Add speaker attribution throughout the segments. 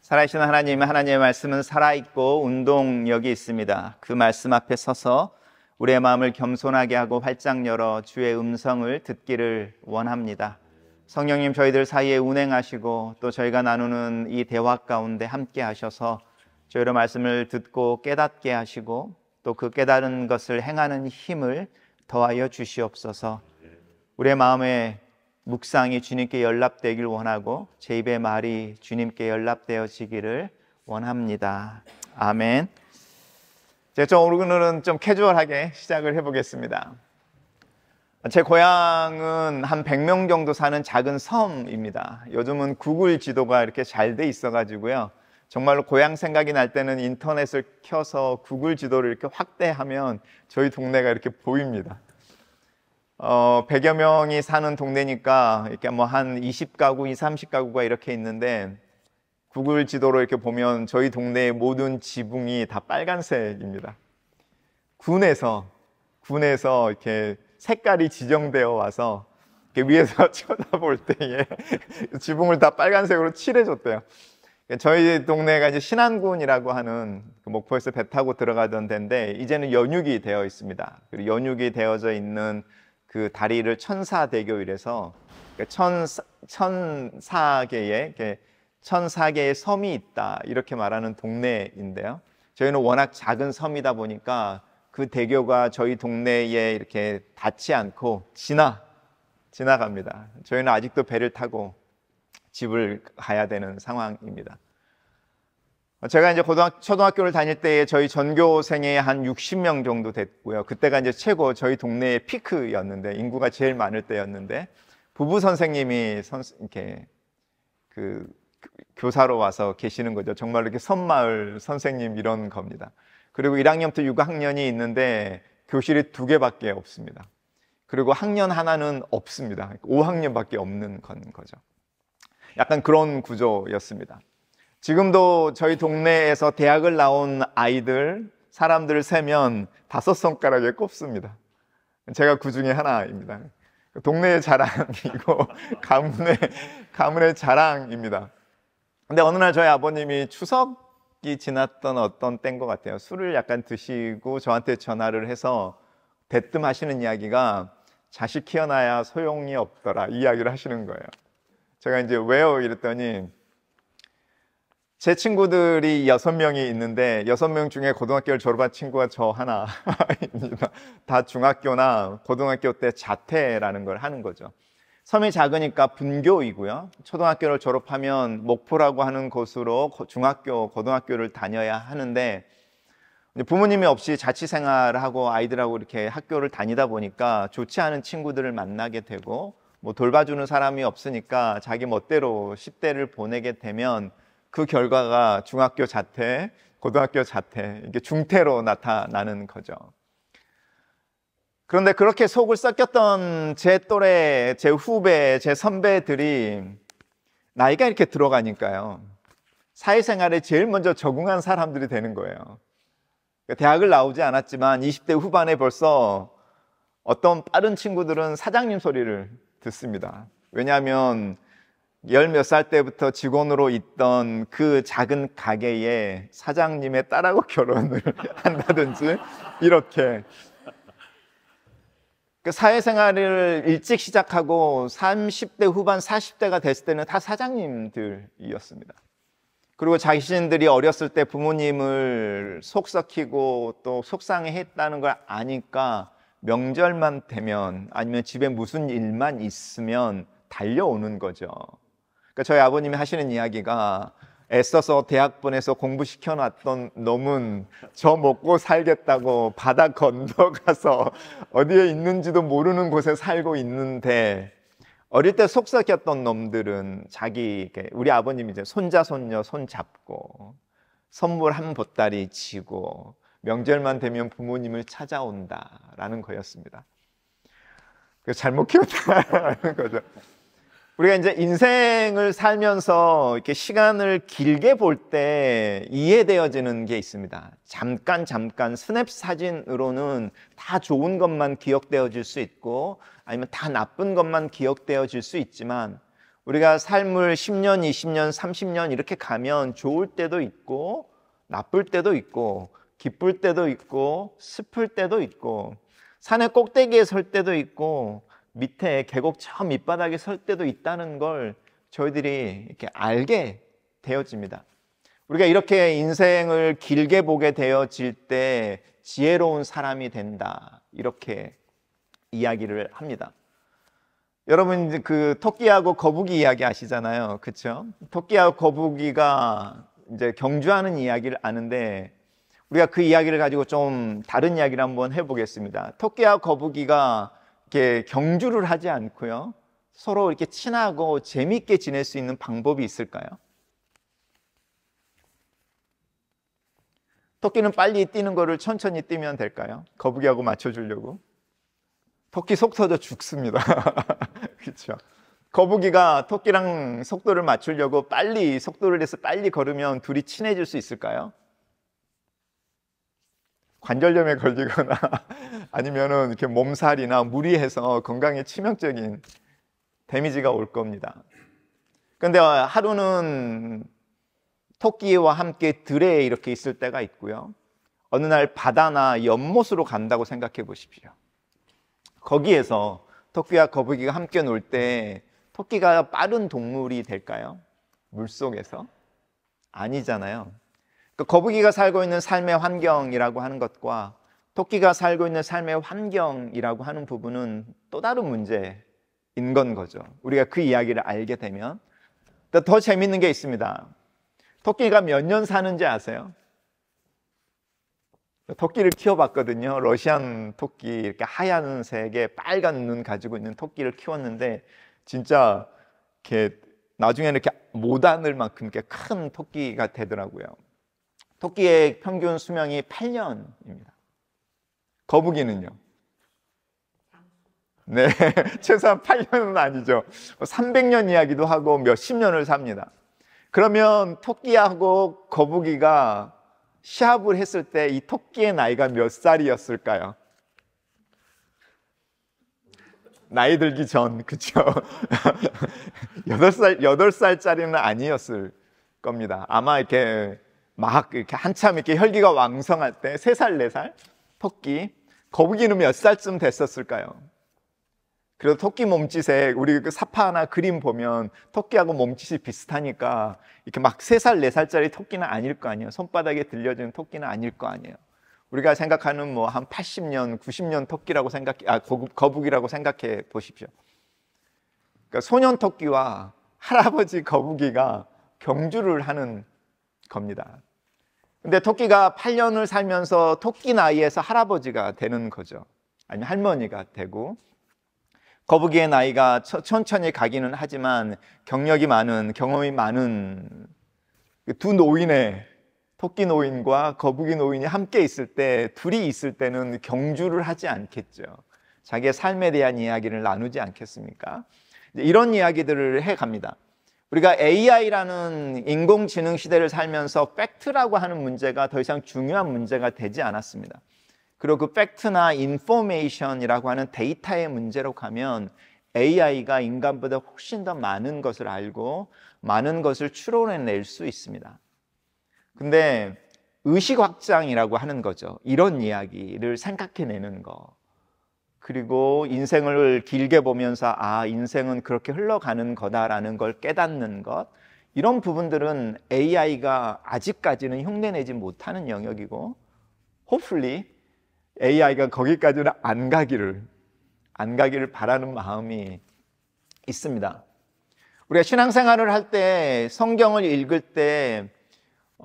Speaker 1: 살아계신 하나님, 하나님의 말씀은 살아있고 운동력이 있습니다. 그 말씀 앞에 서서 우리의 마음을 겸손하게 하고 활짝 열어 주의 음성을 듣기를 원합니다. 성령님, 저희들 사이에 운행하시고 또 저희가 나누는 이 대화 가운데 함께 하셔서 저희의 말씀을 듣고 깨닫게 하시고 또 그 깨달은 것을 행하는 힘을 더하여 주시옵소서. 우리의 마음에 묵상이 주님께 연락되길 원하고 제 입의 말이 주님께 연락되어지기를 원합니다. 아멘. 제가 오늘은 좀 캐주얼하게 시작을 해보겠습니다. 제 고향은 한 100명 정도 사는 작은 섬입니다. 요즘은 구글 지도가 이렇게 잘 돼 있어가지고요. 정말로 고향 생각이 날 때는 인터넷을 켜서 구글 지도를 이렇게 확대하면 저희 동네가 이렇게 보입니다. 100여 명이 사는 동네니까 이렇게 뭐 한 20가구, 30가구가 이렇게 있는데 구글 지도로 이렇게 보면 저희 동네의 모든 지붕이 다 빨간색입니다. 군에서 이렇게 색깔이 지정되어 와서 이렇게 위에서 쳐다볼 때에 지붕을 다 빨간색으로 칠해줬대요. 저희 동네가 이제 신안군이라고 하는 목포에서 배 타고 들어가던 데인데 이제는 연육이 되어 있습니다. 그리고 연육이 되어져 있는 그 다리를 천사대교 이래서 1004개의 섬이 있다 이렇게 말하는 동네인데요. 저희는 워낙 작은 섬이다 보니까 그 대교가 저희 동네에 이렇게 닿지 않고 지나갑니다. 저희는 아직도 배를 타고 집을 가야 되는 상황입니다. 제가 이제 초등학교를 다닐 때에 저희 전교생이 한 60명 정도 됐고요. 그때가 이제 최고 저희 동네의 피크였는데 인구가 제일 많을 때였는데 부부 선생님이 이렇게 그 교사로 와서 계시는 거죠. 정말 이렇게 섬마을 선생님 이런 겁니다. 그리고 1학년부터 6학년이 있는데 교실이 2개밖에 없습니다. 그리고 학년 하나는 없습니다. 5학년밖에 없는 거죠. 약간 그런 구조였습니다. 지금도 저희 동네에서 대학을 나온 사람들을 세면 5손가락에 꼽습니다. 제가 그 중에 하나입니다. 동네의 자랑이고 가문의 자랑입니다. 근데 어느 날 저희 아버님이 추석이 지났던 어떤 때인 것 같아요. 술을 약간 드시고 저한테 전화를 해서 대뜸 하시는 이야기가 자식 키워놔야 소용이 없더라 이 이야기를 하시는 거예요. 제가 이제 왜요? 이랬더니 제 친구들이 6명이 있는데 6명 중에 고등학교를 졸업한 친구가 저 하나입니다. 다 중학교나 고등학교 때 자퇴라는 걸 하는 거죠. 섬이 작으니까 분교이고요. 초등학교를 졸업하면 목포라고 하는 곳으로 중학교, 고등학교를 다녀야 하는데 부모님이 없이 자취생활을 하고 아이들하고 이렇게 학교를 다니다 보니까 좋지 않은 친구들을 만나게 되고 뭐 돌봐주는 사람이 없으니까 자기 멋대로 10대를 보내게 되면 그 결과가 중학교 자퇴, 고등학교 자퇴, 이게 중퇴로 나타나는 거죠. 그런데 그렇게 속을 썩였던 제 또래, 제 후배, 제 선배들이 나이가 이렇게 들어가니까요. 사회생활에 제일 먼저 적응한 사람들이 되는 거예요. 대학을 나오지 않았지만 20대 후반에 벌써 어떤 빠른 친구들은 사장님 소리를 듣습니다. 왜냐하면 10몇 살 때부터 직원으로 있던 그 작은 가게에 사장님의 딸하고 결혼을 한다든지 이렇게 그 사회생활을 일찍 시작하고 30대 후반 40대가 됐을 때는 다 사장님들이었습니다. 그리고 자신들이 어렸을 때 부모님을 속썩이고 또 속상해했다는 걸 아니까 명절만 되면 아니면 집에 무슨 일만 있으면 달려오는 거죠. 그러니까 저희 아버님이 하시는 이야기가 애써서 대학 보내서 공부시켜놨던 놈은 저 먹고 살겠다고 바다 건너가서 어디에 있는지도 모르는 곳에 살고 있는데 어릴 때 속썩였던 놈들은 우리 아버님이 이제 손자 손녀 손 잡고 선물 한 보따리 지고 명절만 되면 부모님을 찾아온다라는 거였습니다. 그래서 잘못 키웠다라는 거죠. 우리가 이제 인생을 살면서 이렇게 시간을 길게 볼 때 이해되어지는 게 있습니다. 잠깐 스냅 사진으로는 다 좋은 것만 기억되어질 수 있고 아니면 다 나쁜 것만 기억되어질 수 있지만 우리가 삶을 10년, 20년, 30년 이렇게 가면 좋을 때도 있고 나쁠 때도 있고 기쁠 때도 있고 슬플 때도 있고 산의 꼭대기에 설 때도 있고 밑에 계곡 저 밑바닥에 설 때도 있다는 걸 저희들이 이렇게 알게 되어집니다. 우리가 이렇게 인생을 길게 보게 되어질 때 지혜로운 사람이 된다, 이렇게 이야기를 합니다. 여러분 그 토끼하고 거북이 이야기 아시잖아요, 그렇죠? 토끼하고 거북이가 이제 경주하는 이야기를 아는데 우리가 그 이야기를 가지고 좀 다른 이야기를 한번 해보겠습니다. 토끼와 거북이가 이렇게 경주를 하지 않고요, 서로 이렇게 친하고 재미있게 지낼 수 있는 방법이 있을까요? 토끼는 빨리 뛰는 거를 천천히 뛰면 될까요? 거북이하고 맞춰주려고. 토끼 속 터져 죽습니다. 그렇죠? 거북이가 토끼랑 속도를 맞추려고 빨리 속도를 내서 빨리 걸으면 둘이 친해질 수 있을까요? 관절염에 걸리거나 아니면은 이렇게 몸살이나 무리해서 건강에 치명적인 데미지가 올 겁니다. 그런데 하루는 토끼와 함께 들에 이렇게 있을 때가 있고요, 어느 날 바다나 연못으로 간다고 생각해 보십시오. 거기에서 토끼와 거북이가 함께 놀 때 토끼가 빠른 동물이 될까요? 물속에서? 아니잖아요. 그러니까 거북이가 살고 있는 삶의 환경이라고 하는 것과 토끼가 살고 있는 삶의 환경이라고 하는 부분은 또 다른 문제인 건 거죠. 우리가 그 이야기를 알게 되면. 더 재밌는 게 있습니다. 토끼가 몇 년 사는지 아세요? 토끼를 키워봤거든요. 러시안 토끼, 이렇게 하얀색의 빨간 눈 가지고 있는 토끼를 키웠는데 진짜 이렇게 나중에는 이렇게 못 안을 만큼 이렇게 큰 토끼가 되더라고요. 토끼의 평균 수명이 8년입니다. 거북이는요? 네, 최소한 8년은 아니죠. 300년 이야기도 하고 몇십 년을 삽니다. 그러면 토끼하고 거북이가 시합을 했을 때 이 토끼의 나이가 몇 살이었을까요? 나이 들기 전, 그쵸? 8살짜리는 아니었을 겁니다. 아마 이렇게 막 이렇게 한참 이렇게 혈기가 왕성할 때 3살, 4살? 토끼. 거북이는 몇 살쯤 됐었을까요? 그래도 토끼 몸짓에 우리 그 사파나 그림 보면 토끼하고 몸짓이 비슷하니까 이렇게 막 3살, 4살짜리 토끼는 아닐 거 아니에요. 손바닥에 들려주는 토끼는 아닐 거 아니에요. 우리가 생각하는 뭐 한 80년, 90년 토끼라고 거북이라고 생각해 보십시오. 그러니까 소년 토끼와 할아버지 거북이가 경주를 하는 겁니다. 근데 토끼가 8년을 살면서 토끼 나이에서 할아버지가 되는 거죠. 아니면 할머니가 되고, 거북이의 나이가 천천히 가기는 하지만 경력이 많은, 경험이 많은 두 노인의, 토끼 노인과 거북이 노인이 함께 있을 때, 둘이 있을 때는 경주를 하지 않겠죠. 자기의 삶에 대한 이야기를 나누지 않겠습니까? 이런 이야기들을 해갑니다. 우리가 AI라는 인공지능 시대를 살면서 팩트라고 하는 문제가 더 이상 중요한 문제가 되지 않았습니다. 그리고 그 팩트나 인포메이션이라고 하는 데이터의 문제로 가면 AI가 인간보다 훨씬 더 많은 것을 알고 많은 것을 추론해낼 수 있습니다. 근데 의식 확장이라고 하는 거죠. 이런 이야기를 생각해내는 거. 그리고 인생을 길게 보면서 아, 인생은 그렇게 흘러가는 거다라는 걸 깨닫는 것. 이런 부분들은 AI가 아직까지는 흉내내지 못하는 영역이고, hopefully AI가 거기까지는 안 가기를 바라는 마음이 있습니다. 우리가 신앙생활을 할 때, 성경을 읽을 때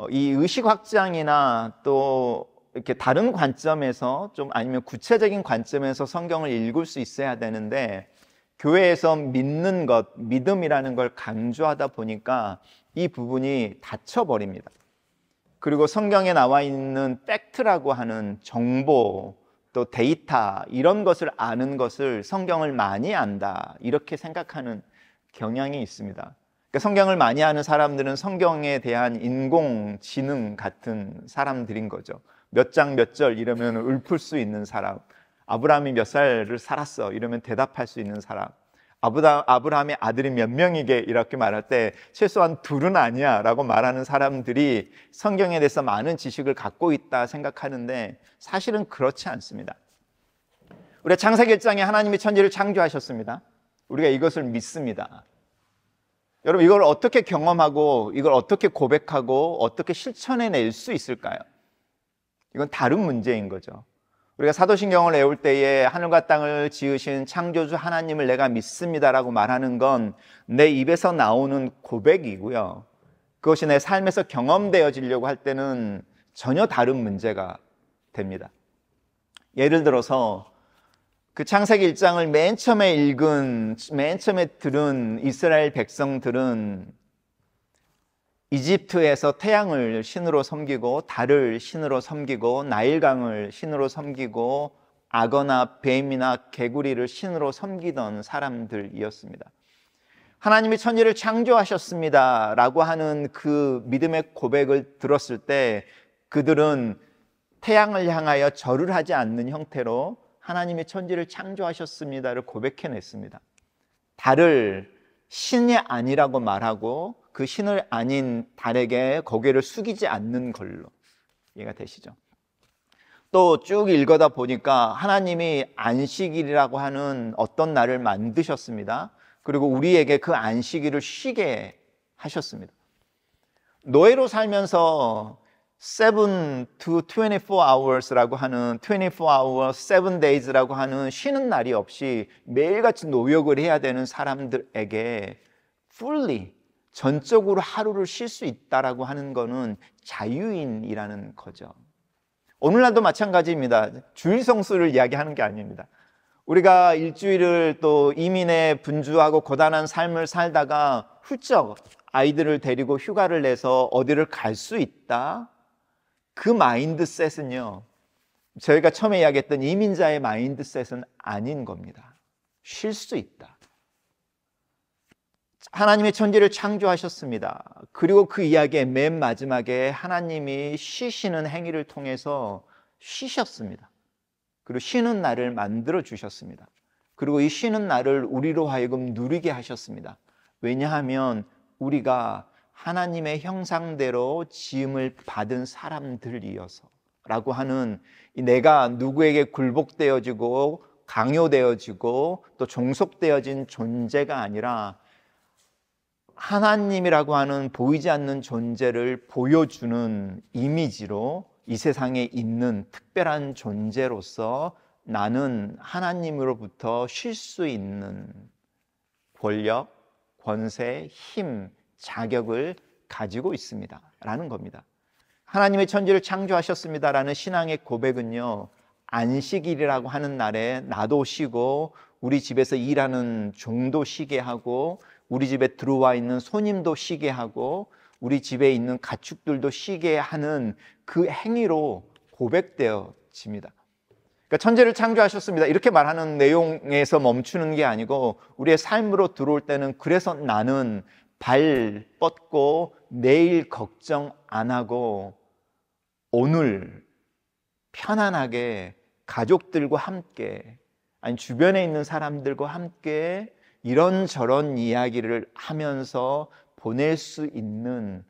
Speaker 1: 이 의식 확장이나 또 이렇게 다른 관점에서 좀 아니면 구체적인 관점에서 성경을 읽을 수 있어야 되는데, 교회에서 믿는 것, 믿음이라는 걸 강조하다 보니까 이 부분이 닫혀버립니다. 그리고 성경에 나와 있는 팩트라고 하는 정보, 또 데이터, 이런 것을 아는 것을 성경을 많이 안다, 이렇게 생각하는 경향이 있습니다. 그러니까 성경을 많이 아는 사람들은 성경에 대한 인공지능 같은 사람들인 거죠. 몇 장 몇 절 이러면 읊을 수 있는 사람, 아브라함이 몇 살을 살았어 이러면 대답할 수 있는 사람, 아브라함의 아들이 몇 명이게 이렇게 말할 때 최소한 둘은 아니야 라고 말하는 사람들이 성경에 대해서 많은 지식을 갖고 있다 생각하는데 사실은 그렇지 않습니다. 우리가 창세기 1장에 하나님이 천지를 창조하셨습니다. 우리가 이것을 믿습니다. 여러분, 이걸 어떻게 경험하고 이걸 어떻게 고백하고 어떻게 실천해낼 수 있을까요? 이건 다른 문제인 거죠. 우리가 사도신경을 외울 때에 하늘과 땅을 지으신 창조주 하나님을 내가 믿습니다라고 말하는 건 내 입에서 나오는 고백이고요. 그것이 내 삶에서 경험되어지려고 할 때는 전혀 다른 문제가 됩니다. 예를 들어서 그 창세기 1장을 맨 처음에 들은 이스라엘 백성들은 이집트에서 태양을 신으로 섬기고 달을 신으로 섬기고 나일강을 신으로 섬기고 악어나 뱀이나 개구리를 신으로 섬기던 사람들이었습니다. 하나님이 천지를 창조하셨습니다 라고 하는 그 믿음의 고백을 들었을 때 그들은 태양을 향하여 절을 하지 않는 형태로 하나님이 천지를 창조하셨습니다를 고백해냈습니다. 달을 신이 아니라고 말하고 그 신을 아닌 달에게 고개를 숙이지 않는 걸로. 이해가 되시죠? 또 쭉 읽어다 보니까 하나님이 안식일이라고 하는 어떤 날을 만드셨습니다. 그리고 우리에게 그 안식일을 쉬게 하셨습니다. 노예로 살면서 7 to 24 hours라고 하는 24 hours, 7 days라고 하는 쉬는 날이 없이 매일같이 노역을 해야 되는 사람들에게 fully, 전적으로 하루를 쉴 수 있다라고 하는 거는 자유인이라는 거죠. 오늘날도 마찬가지입니다. 주일 성수를 이야기하는 게 아닙니다. 우리가 일주일을 또 이민에 분주하고 고단한 삶을 살다가 훌쩍 아이들을 데리고 휴가를 내서 어디를 갈 수 있다. 그 마인드셋은요, 저희가 처음에 이야기했던 이민자의 마인드셋은 아닌 겁니다. 쉴 수 있다. 하나님이 천지를 창조하셨습니다. 그리고 그 이야기의 맨 마지막에 하나님이 쉬시는 행위를 통해서 쉬셨습니다. 그리고 쉬는 날을 만들어 주셨습니다. 그리고 이 쉬는 날을 우리로 하여금 누리게 하셨습니다. 왜냐하면 우리가 하나님의 형상대로 지음을 받은 사람들이어서 라고 하는 내가 누구에게 굴복되어지고 강요되어지고 또 종속되어진 존재가 아니라 하나님이라고 하는 보이지 않는 존재를 보여주는 이미지로 이 세상에 있는 특별한 존재로서 나는 하나님으로부터 쉴 수 있는 권력, 권세, 힘, 자격을 가지고 있습니다 라는 겁니다. 하나님의 천지를 창조하셨습니다라는 신앙의 고백은요, 안식일이라고 하는 날에 나도 쉬고 우리 집에서 일하는 종도 쉬게 하고 우리 집에 들어와 있는 손님도 쉬게 하고 우리 집에 있는 가축들도 쉬게 하는 그 행위로 고백되어집니다. 그러니까 천지를 창조하셨습니다 이렇게 말하는 내용에서 멈추는 게 아니고 우리의 삶으로 들어올 때는 그래서 나는 발 뻗고 내일 걱정 안 하고 오늘 편안하게 가족들과 함께 아니 주변에 있는 사람들과 함께 이런저런 이야기를 하면서 보낼 수 있는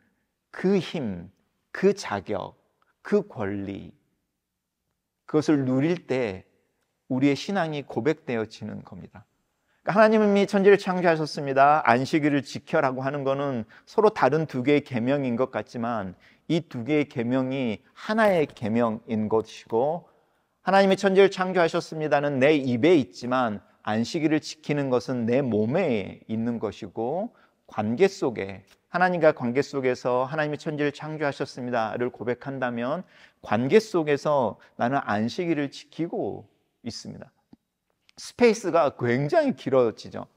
Speaker 1: 그 힘, 그 자격, 그 권리 그것을 누릴 때 우리의 신앙이 고백되어지는 겁니다. 그러니까 하나님이 천지를 창조하셨습니다. 안식일을 지켜라고 하는 것은 서로 다른 두 개의 계명인 것 같지만 이 두 개의 계명이 하나의 계명인 것이고 하나님이 천지를 창조하셨습니다는 내 입에 있지만 안식일을 지키는 것은 내 몸에 있는 것이고 관계 속에 하나님과 관계 속에서 하나님이 천지를 창조하셨습니다를 고백한다면 관계 속에서 나는 안식일을 지키고 있습니다. 스페이스가 굉장히 길어지죠.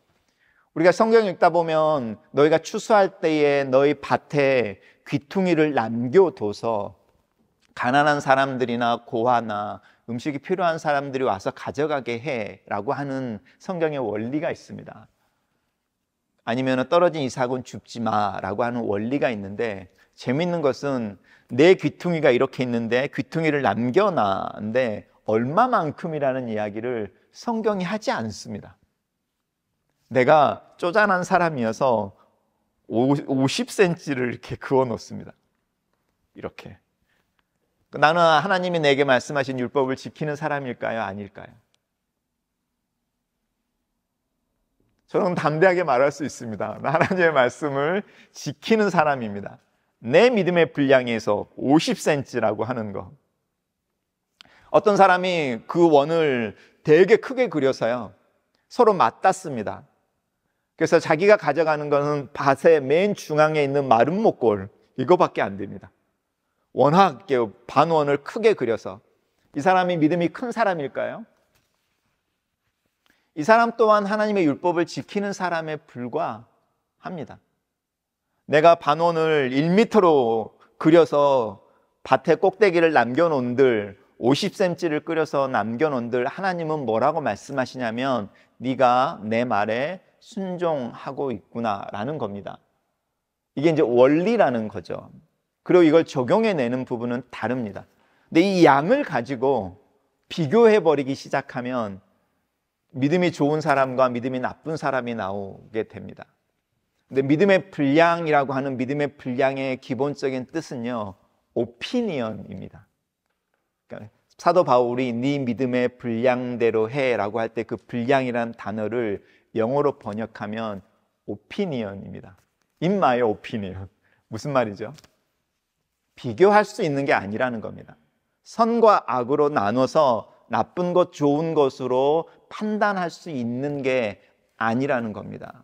Speaker 1: 우리가 성경 읽다 보면 너희가 추수할 때에 너희 밭에 귀퉁이를 남겨둬서 가난한 사람들이나 고아나 음식이 필요한 사람들이 와서 가져가게 해라고 하는 성경의 원리가 있습니다. 아니면 떨어진 이삭은 줍지 마라고 하는 원리가 있는데 재밌는 것은 내 귀퉁이가 이렇게 있는데 귀퉁이를 남겨놨는데 얼마만큼이라는 이야기를 성경이 하지 않습니다. 내가 쪼잔한 사람이어서 50cm를 이렇게 그어 놓습니다. 이렇게. 나는 하나님이 내게 말씀하신 율법을 지키는 사람일까요? 아닐까요? 저는 담대하게 말할 수 있습니다. 하나님의 말씀을 지키는 사람입니다. 내 믿음의 분량에서 50cm라고 하는 거. 어떤 사람이 그 원을 되게 크게 그려서요, 서로 맞닿습니다. 그래서 자기가 가져가는 것은 밭의 맨 중앙에 있는 마른 목골, 이거밖에 안 됩니다. 워낙 반원을 크게 그려서. 이 사람이 믿음이 큰 사람일까요? 이 사람 또한 하나님의 율법을 지키는 사람에 불과합니다. 내가 반원을 1m로 그려서 밭의 꼭대기를 남겨놓은들, 50cm를 끓여서 남겨놓은들, 하나님은 뭐라고 말씀하시냐면 네가 내 말에 순종하고 있구나라는 겁니다. 이게 이제 원리라는 거죠. 그리고 이걸 적용해내는 부분은 다릅니다. 근데 이 양을 가지고 비교해버리기 시작하면 믿음이 좋은 사람과 믿음이 나쁜 사람이 나오게 됩니다. 근데 믿음의 분량이라고 하는 믿음의 분량의 기본적인 뜻은요, 오피니언입니다. 그러니까 사도 바울이 네 믿음의 분량대로 해라고 할 때 그 분량이라는 단어를 영어로 번역하면 오피니언입니다. In my opinion. 무슨 말이죠? 비교할 수 있는 게 아니라는 겁니다. 선과 악으로 나눠서 나쁜 것, 좋은 것으로 판단할 수 있는 게 아니라는 겁니다.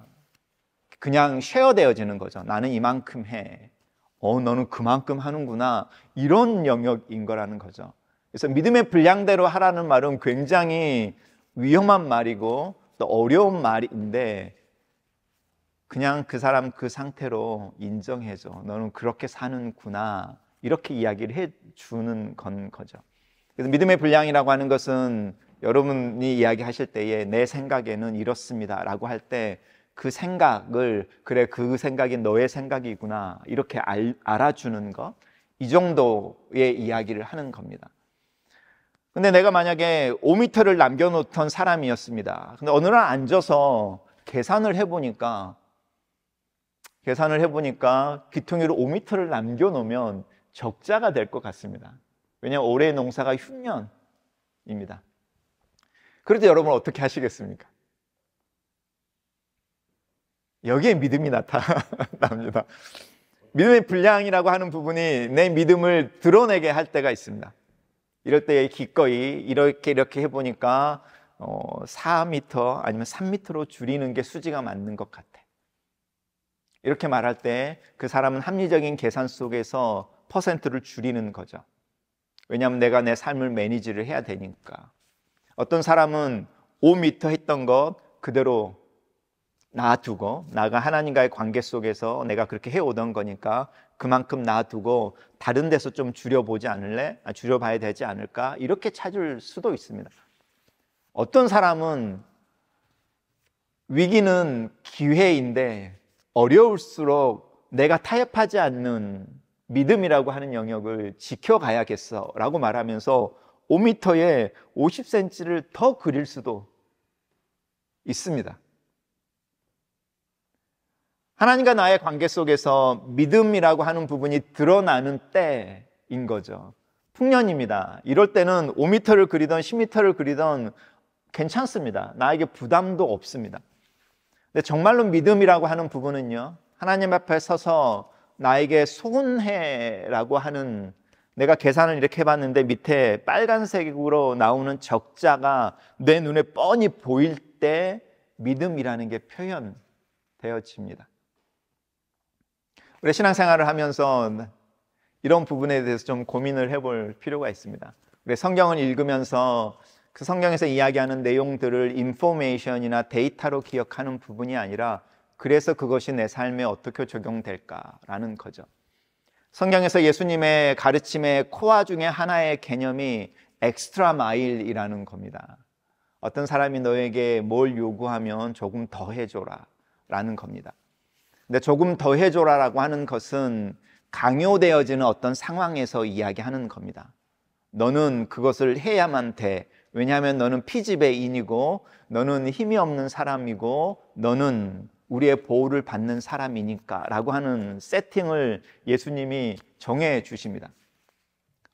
Speaker 1: 그냥 쉐어되어지는 거죠. 나는 이만큼 해. 너는 그만큼 하는구나. 이런 영역인 거라는 거죠. 그래서 믿음의 분량대로 하라는 말은 굉장히 위험한 말이고 또 어려운 말인데, 그냥 그 사람 그 상태로 인정해줘. 너는 그렇게 사는구나. 이렇게 이야기를 해주는 건 거죠. 그래서 믿음의 분량이라고 하는 것은 여러분이 이야기하실 때에 내 생각에는 이렇습니다 라고 할 때 그 생각을, 그래 그 생각이 너의 생각이구나 이렇게 알아주는 것, 이 정도의 이야기를 하는 겁니다. 근데 내가 만약에 5m를 남겨놓던 사람이었습니다. 근데 어느 날 앉아서 계산을 해보니까 귀퉁이로 5m를 남겨놓으면 적자가 될 것 같습니다. 왜냐하면 올해 농사가 흉년입니다. 그럴 때 여러분 어떻게 하시겠습니까? 여기에 믿음이 나타납니다. 믿음의 분량이라고 하는 부분이 내 믿음을 드러내게 할 때가 있습니다. 이럴 때 기꺼이 이렇게 해보니까 4m 아니면 3m로 줄이는 게 수지가 맞는 것 같아. 이렇게 말할 때 그 사람은 합리적인 계산 속에서 퍼센트를 줄이는 거죠. 왜냐하면 내가 내 삶을 매니지를 해야 되니까. 어떤 사람은 5m 했던 것 그대로 놔두고, 나가 하나님과의 관계 속에서 내가 그렇게 해오던 거니까 그만큼 놔두고 다른 데서 좀 줄여보지 않을래? 줄여봐야 되지 않을까? 이렇게 찾을 수도 있습니다. 어떤 사람은 위기는 기회인데 어려울수록 내가 타협하지 않는 믿음이라고 하는 영역을 지켜가야겠어 라고 말하면서 5m에 50cm를 더 그릴 수도 있습니다. 하나님과 나의 관계 속에서 믿음이라고 하는 부분이 드러나는 때인 거죠. 풍년입니다. 이럴 때는 5m를 그리던 10m를 그리던 괜찮습니다. 나에게 부담도 없습니다. 근데 정말로 믿음이라고 하는 부분은요, 하나님 앞에 서서 나에게 손해라고 하는, 내가 계산을 이렇게 해봤는데 밑에 빨간색으로 나오는 적자가 내 눈에 뻔히 보일 때 믿음이라는 게 표현되어집니다. 우리 신앙생활을 하면서 이런 부분에 대해서 좀 고민을 해볼 필요가 있습니다. 우리 성경을 읽으면서 그 성경에서 이야기하는 내용들을 인포메이션이나 데이터로 기억하는 부분이 아니라, 그래서 그것이 내 삶에 어떻게 적용될까라는 거죠. 성경에서 예수님의 가르침의 코어 중에 하나의 개념이 엑스트라 마일이라는 겁니다. 어떤 사람이 너에게 뭘 요구하면 조금 더 해줘라 라는 겁니다. 근데 조금 더 해줘라라고 하는 것은 강요되어지는 어떤 상황에서 이야기하는 겁니다. 너는 그것을 해야만 돼 왜냐하면 너는 피지배의 인이고 너는 힘이 없는 사람이고 너는 우리의 보호를 받는 사람이니까 라고 하는 세팅을 예수님이 정해 주십니다.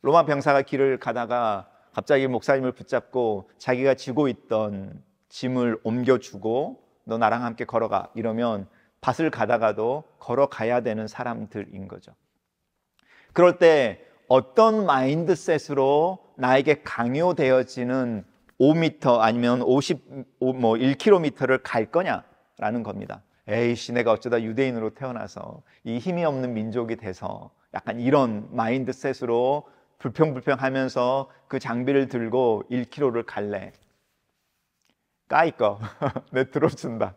Speaker 1: 로마 병사가 길을 가다가 갑자기 목사님을 붙잡고 자기가 지고 있던 짐을 옮겨주고 너 나랑 함께 걸어가 이러면 밭을 가다가도 걸어가야 되는 사람들인 거죠. 그럴 때 어떤 마인드셋으로 나에게 강요되어지는 5m 아니면 1km를 갈 거냐라는 겁니다. 에이씨, 내가 어쩌다 유대인으로 태어나서 이 힘이 없는 민족이 돼서 약간 이런 마인드셋으로 불평불평하면서 그 장비를 들고 1km를 갈래. 까이꺼. 내 들어준다.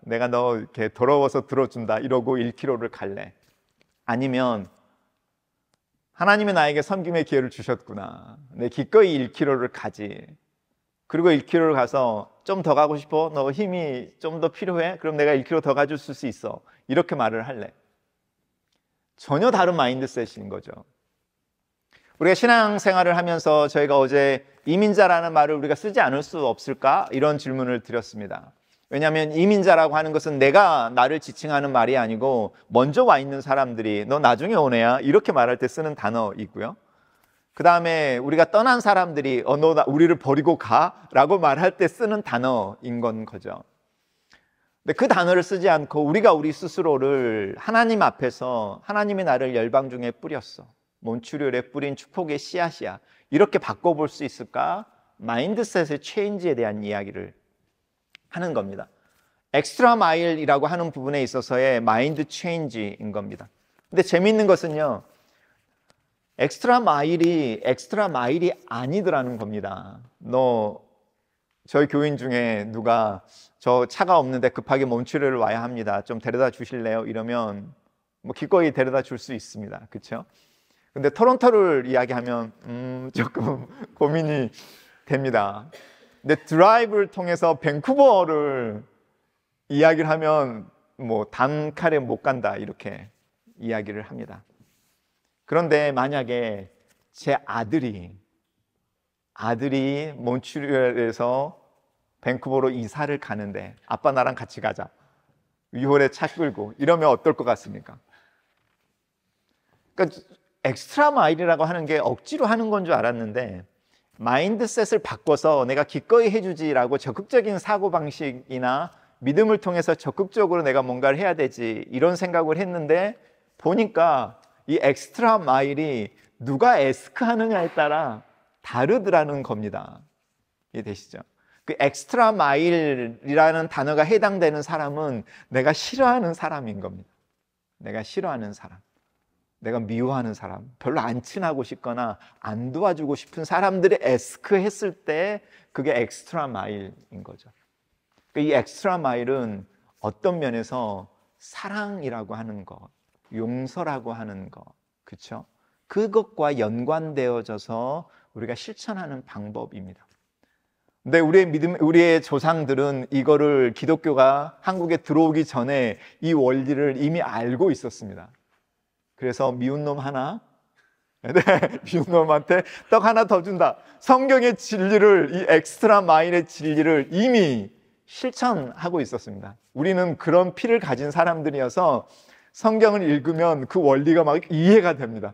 Speaker 1: 내가 너 이렇게 더러워서 들어준다. 이러고 1km를 갈래. 아니면 하나님이 나에게 섬김의 기회를 주셨구나. 내 기꺼이 1km를 가지. 그리고 1km를 가서 좀 더 가고 싶어? 너 힘이 좀 더 필요해? 그럼 내가 1km 더 가줄 수 있어. 이렇게 말을 할래. 전혀 다른 마인드셋인 거죠. 우리가 신앙생활을 하면서 저희가 어제 이민자라는 말을 우리가 쓰지 않을 수 없을까? 이런 질문을 드렸습니다. 왜냐하면 이민자라고 하는 것은 내가 나를 지칭하는 말이 아니고 먼저 와 있는 사람들이 너 나중에 온 애야 이렇게 말할 때 쓰는 단어이고요. 그 다음에 우리가 떠난 사람들이 너 우리를 버리고 가? 라고 말할 때 쓰는 단어인 건 거죠. 근데 그 단어를 쓰지 않고 우리가 우리 스스로를 하나님 앞에서 하나님이 나를 열방 중에 뿌렸어. 몬트리올에 뿌린 축복의 씨앗이야. 이렇게 바꿔볼 수 있을까? 마인드셋의 체인지에 대한 이야기를 하는 겁니다. 엑스트라 마일이라고 하는 부분에 있어서의 마인드 체인지인 겁니다. 근데 재미있는 것은요, 엑스트라 마일이 아니더라는 겁니다. 저희 교인 중에 누가 저 차가 없는데 급하게 몬트리올을 와야 합니다. 좀 데려다 주실래요? 이러면 뭐 기꺼이 데려다 줄 수 있습니다. 그렇죠? 근데 토론토를 이야기하면 조금 고민이 됩니다. 근데 드라이브를 통해서 밴쿠버를 이야기를 하면 뭐 단칼에 못 간다 이렇게 이야기를 합니다. 그런데 만약에 제 아들이 몬트리올에서 밴쿠버로 이사를 가는데 아빠 나랑 같이 가자. 위홀에 차 끌고 이러면 어떨 것 같습니까? 그러니까 엑스트라 마일이라고 하는 게 억지로 하는 건 줄 알았는데 마인드셋을 바꿔서 내가 기꺼이 해주지라고 적극적인 사고방식이나 믿음을 통해서 적극적으로 내가 뭔가를 해야 되지 이런 생각을 했는데 보니까 이 엑스트라 마일이 누가 에스크 하느냐에 따라 다르더라는 겁니다. 이해되시죠? 그 엑스트라 마일이라는 단어가 해당되는 사람은 내가 싫어하는 사람인 겁니다. 내가 싫어하는 사람, 내가 미워하는 사람, 별로 안 친하고 싶거나 안 도와주고 싶은 사람들이 에스크 했을 때 그게 엑스트라 마일인 거죠. 이 엑스트라 마일은 어떤 면에서 사랑이라고 하는 것, 용서라고 하는 것, 그렇죠? 그것과 연관되어져서 우리가 실천하는 방법입니다. 근데 우리의 조상들은 이거를 기독교가 한국에 들어오기 전에 이 원리를 이미 알고 있었습니다. 그래서 미운 놈 하나, 미운 놈한테 떡 하나 더 준다. 성경의 진리를, 이 엑스트라 마일의 진리를 이미 실천하고 있었습니다. 우리는 그런 피를 가진 사람들이어서 성경을 읽으면 그 원리가 막 이해가 됩니다.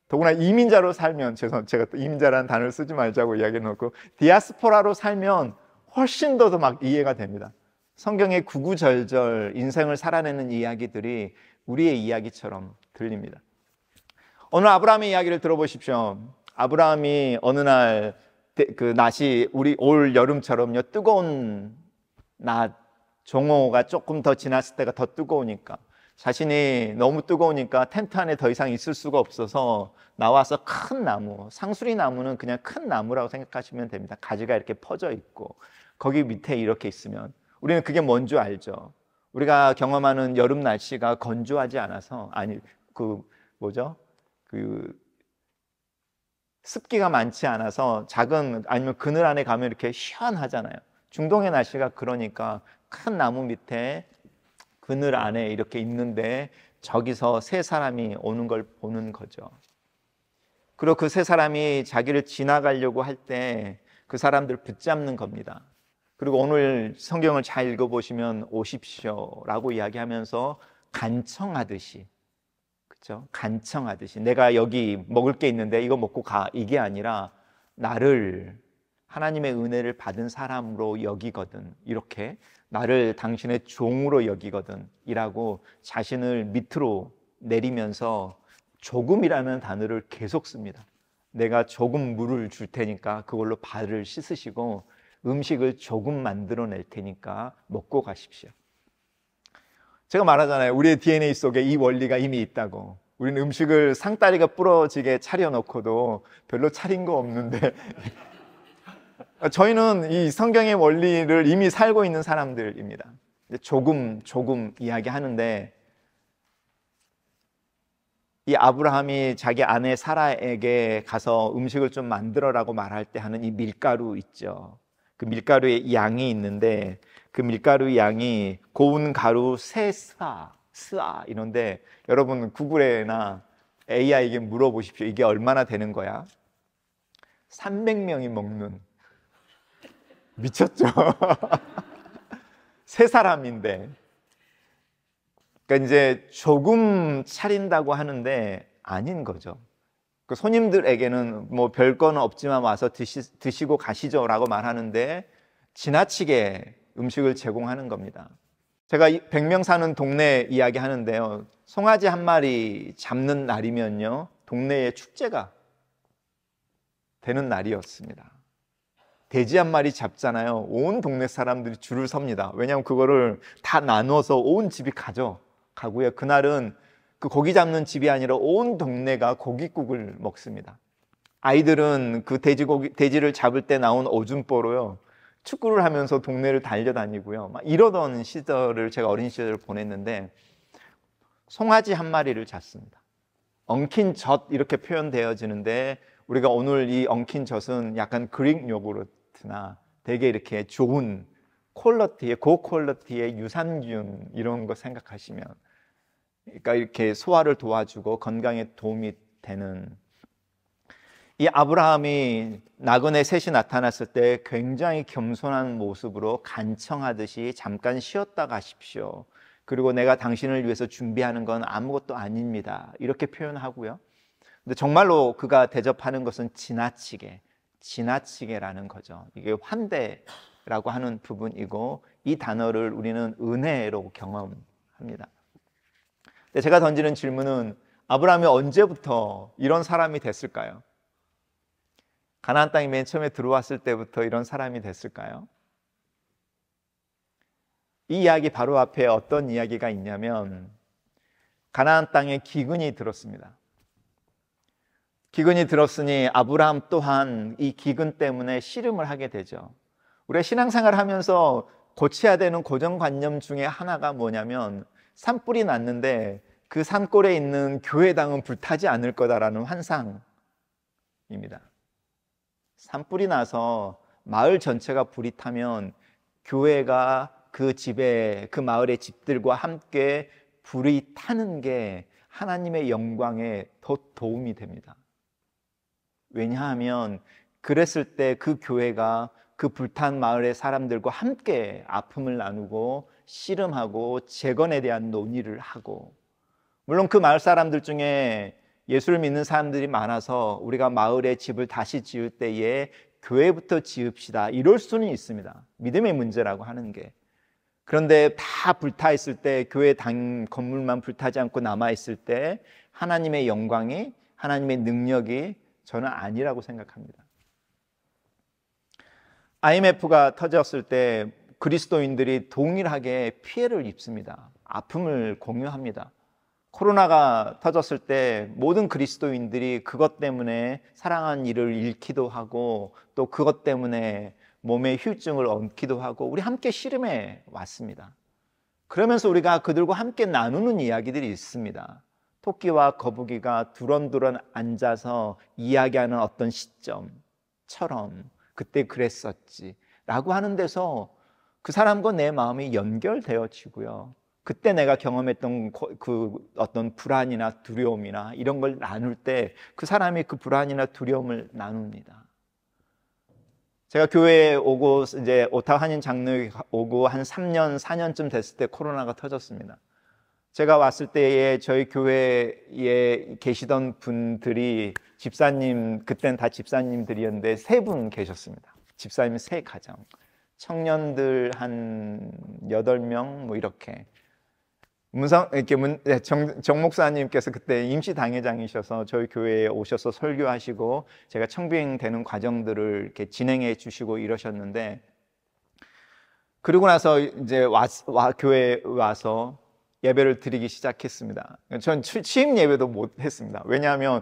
Speaker 1: 더구나 이민자로 살면, 제가 또 이민자라는 단어를 쓰지 말자고 이야기해놓고 디아스포라로 살면 훨씬 더 막 이해가 됩니다. 성경의 구구절절 인생을 살아내는 이야기들이 우리의 이야기처럼 들립니다. 오늘 아브라함의 이야기를 들어보십시오. 아브라함이 어느 날 그 낮이 우리 올 여름처럼요 뜨거운 낮, 정오가 조금 더 지났을 때가 더 뜨거우니까 자신이 너무 뜨거우니까 텐트 안에 더 이상 있을 수가 없어서 나와서 큰 나무, 상수리 나무는 그냥 큰 나무라고 생각하시면 됩니다. 가지가 이렇게 퍼져 있고 거기 밑에 이렇게 있으면 우리는 그게 뭔 줄 알죠. 우리가 경험하는 여름 날씨가 건조하지 않아서 습기가 많지 않아서 아니면 그늘 안에 가면 이렇게 시원하잖아요. 중동의 날씨가 그러니까 큰 나무 밑에 그늘 안에 이렇게 있는데 저기서 세 사람이 오는 걸 보는 거죠. 그리고 그 세 사람이 자기를 지나가려고 할 때 그 사람들을 붙잡는 겁니다. 그리고 오늘 성경을 잘 읽어보시면 오십시오라고 이야기하면서 간청하듯이, 그렇죠? 간청하듯이 내가 여기 먹을 게 있는데 이거 먹고 가, 이게 아니라 나를 하나님의 은혜를 받은 사람으로 여기거든, 이렇게 나를 당신의 종으로 여기거든 이라고 자신을 밑으로 내리면서 조금이라는 단어를 계속 씁니다. 내가 조금 물을 줄 테니까 그걸로 발을 씻으시고 음식을 조금 만들어낼 테니까 먹고 가십시오. 제가 말하잖아요. 우리의 DNA 속에 이 원리가 이미 있다고. 우리는 음식을 상다리가 부러지게 차려놓고도 별로 차린 거 없는데 저희는 이 성경의 원리를 이미 살고 있는 사람들입니다. 조금 이야기하는데, 이 아브라함이 자기 아내 사라에게 가서 음식을 좀 만들어라고 말할 때 하는 이 밀가루 있죠. 그 밀가루의 양이 있는데 그 밀가루 양이 고운 가루 3스아 이런데, 여러분 구글에나 AI에게 물어보십시오. 이게 얼마나 되는 거야? 300명이 먹는. 미쳤죠? 세 사람인데. 그러니까 이제 조금 차린다고 하는데 아닌 거죠. 그 손님들에게는 뭐 별거는 없지만 와서 드시고 가시죠라고 말하는데 지나치게 음식을 제공하는 겁니다. 제가 100명 사는 동네 이야기 하는데요, 송아지 한 마리 잡는 날이면요 동네에 축제가 되는 날이었습니다. 돼지 한 마리 잡잖아요. 온 동네 사람들이 줄을 섭니다. 왜냐하면 그거를 다 나눠서 온 집이 가져가고요. 그날은 그 고기 잡는 집이 아니라 온 동네가 고깃국을 먹습니다. 아이들은 그 돼지를 잡을 때 나온 오줌보로요 축구를 하면서 동네를 달려다니고요. 막 이러던 시절을 제가 어린 시절을 보냈는데, 송아지 한 마리를 잡습니다. 엉킨 젖 이렇게 표현되어지는데, 우리가 오늘 이 엉킨 젖은 약간 그릭 요구르트나 되게 이렇게 좋은 퀄리티의 고퀄리티의 유산균 이런 거 생각하시면, 그러니까 이렇게 소화를 도와주고 건강에 도움이 되는, 이 아브라함이 나그네 셋이 나타났을 때 굉장히 겸손한 모습으로 간청하듯이 잠깐 쉬었다 가십시오. 그리고 내가 당신을 위해서 준비하는 건 아무것도 아닙니다. 이렇게 표현하고요. 근데 정말로 그가 대접하는 것은 지나치게라는 거죠. 이게 환대라고 하는 부분이고, 이 단어를 우리는 은혜로 경험합니다. 근데 제가 던지는 질문은, 아브라함이 언제부터 이런 사람이 됐을까요? 가나안 땅에 맨 처음에 들어왔을 때부터 이런 사람이 됐을까요? 이 이야기 바로 앞에 어떤 이야기가 있냐면, 가나안 땅에 기근이 들었습니다. 기근이 들었으니 아브라함 또한 이 기근 때문에 씨름을 하게 되죠. 우리가 신앙생활을 하면서 고쳐야 되는 고정관념 중에 하나가 뭐냐면, 산불이 났는데 그 산골에 있는 교회당은 불타지 않을 거다라는 환상입니다. 산불이 나서 마을 전체가 불이 타면 교회가 그 집에, 그 마을의 집들과 함께 불이 타는 게 하나님의 영광에 더 도움이 됩니다. 왜냐하면 그랬을 때 그 교회가 그 불탄 마을의 사람들과 함께 아픔을 나누고 씨름하고 재건에 대한 논의를 하고, 물론 그 마을 사람들 중에 예수를 믿는 사람들이 많아서 우리가 마을의 집을 다시 지을 때에 교회부터 지읍시다 이럴 수는 있습니다. 믿음의 문제라고 하는 게. 그런데 다 불타 있을 때, 교회 건물만 불타지 않고 남아 있을 때 하나님의 영광이, 하나님의 능력이 저는 아니라고 생각합니다. IMF가 터졌을 때 그리스도인들이 동일하게 피해를 입습니다. 아픔을 공유합니다. 코로나가 터졌을 때 모든 그리스도인들이 그것 때문에 사랑하는 이를 잃기도 하고, 또 그것 때문에 몸에 휴증을 얻기도 하고, 우리 함께 씨름해 왔습니다. 그러면서 우리가 그들과 함께 나누는 이야기들이 있습니다. 토끼와 거북이가 두런두런 앉아서 이야기하는 어떤 시점처럼 그때 그랬었지 라고 하는 데서 그 사람과 내 마음이 연결되어지고요. 그때 내가 경험했던 그 어떤 불안이나 두려움이나 이런 걸 나눌 때 그 사람이 그 불안이나 두려움을 나눕니다. 제가 교회에 오고 이제 오타와 한인 장로에 오고 한 3년, 4년쯤 됐을 때 코로나가 터졌습니다. 제가 왔을 때에 저희 교회에 계시던 분들이 집사님, 그땐 다 집사님들이었는데 3분 계셨습니다. 집사님 3가정. 청년들 한 8명 뭐 이렇게. 정 목사님께서 그때 임시 당회장이셔서 저희 교회에 오셔서 설교하시고 제가 청빙되는 과정들을 이렇게 진행해 주시고 이러셨는데, 그러고 나서 이제 교회에 와서 예배를 드리기 시작했습니다. 전 취임 예배도 못 했습니다. 왜냐하면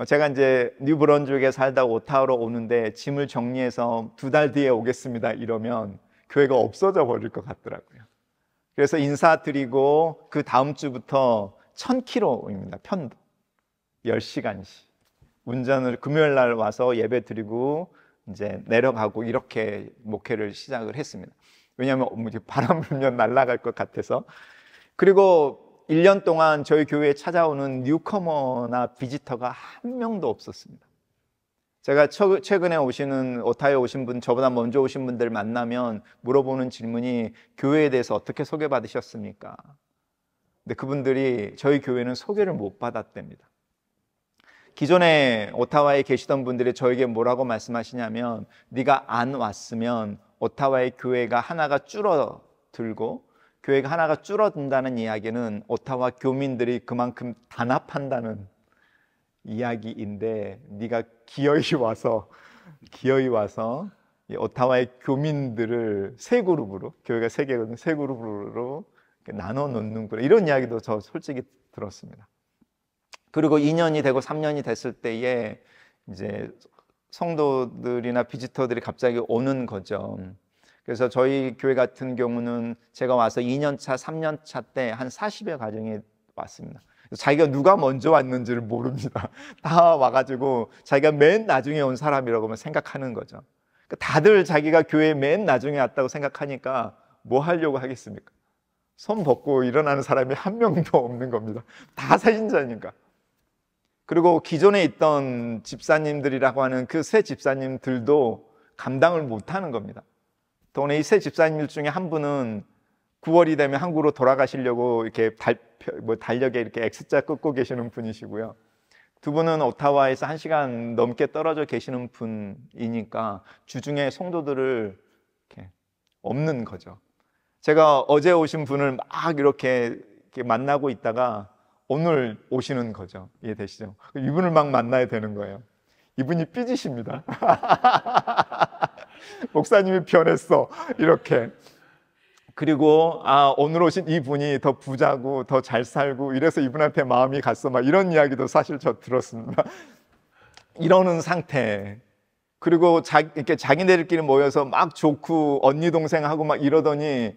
Speaker 1: 제가 이제 뉴브런즈윅에 살다 오타와로 오는데 짐을 정리해서 2달 뒤에 오겠습니다 이러면 교회가 없어져 버릴 것 같더라고요. 그래서 인사드리고 그 다음 주부터 1000km입니다. 편도 10시간씩 운전을 금요일 날 와서 예배 드리고 이제 내려가고 이렇게 목회를 시작을 했습니다. 왜냐하면 바람 불면 날아갈 것 같아서. 그리고 1년 동안 저희 교회에 찾아오는 뉴커머나 비지터가 한 명도 없었습니다. 제가 최근에 오시는 오타에 오신 분, 저보다 먼저 오신 분들 만나면 물어보는 질문이 교회에 대해서 어떻게 소개받으셨습니까? 근데 그분들이 저희 교회는 소개를 못 받았답니다. 기존에 오타와에 계시던 분들이 저에게 뭐라고 말씀하시냐면, 네가 안 왔으면 오타와의 교회가 하나가 줄어들고, 교회가 하나가 줄어든다는 이야기는 오타와 교민들이 그만큼 단합한다는 이야기인데, 네가 기어이 와서 이 오타와의 교민들을 3그룹으로, 교회가 3개거든요, 3그룹으로 나눠 놓는구나, 이런 이야기도 저 솔직히 들었습니다. 그리고 2년이 되고 3년이 됐을 때에 이제 성도들이나 비지터들이 갑자기 오는 거죠. 그래서 저희 교회 같은 경우는 제가 와서 2년차, 3년차 때 한 40여 가정이 왔습니다. 자기가 누가 먼저 왔는지를 모릅니다. 다 와가지고 자기가 맨 나중에 온 사람이라고 생각하는 거죠. 다들 자기가 교회에 맨 나중에 왔다고 생각하니까 뭐 하려고 하겠습니까? 손 벗고 일어나는 사람이 한 명도 없는 겁니다. 다 사신자니까. 그리고 기존에 있던 집사님들이라고 하는 그 새 집사님들도 감당을 못하는 겁니다. 더구나 이 새 집사님들 중에 한 분은 9월이 되면 한국으로 돌아가시려고 이렇게 달력에 이렇게 X자 끊고 계시는 분이시고요. 2분은 오타와에서 1시간 넘게 떨어져 계시는 분이니까 주중에 성도들을 이렇게 없는 거죠. 제가 어제 오신 분을 막 이렇게 만나고 있다가 오늘 오시는 거죠. 이해되시죠? 이분을 막 만나야 되는 거예요. 이분이 삐지십니다. 목사님이 변했어, 이렇게. 그리고 오늘 오신 이분이 더 부자고 더 잘 살고 이래서 이분한테 마음이 갔어, 막 이런 이야기도 사실 저 들었습니다. 이러는 상태. 그리고 이렇게 자기네들끼리 모여서 막 좋고 언니 동생하고 막 이러더니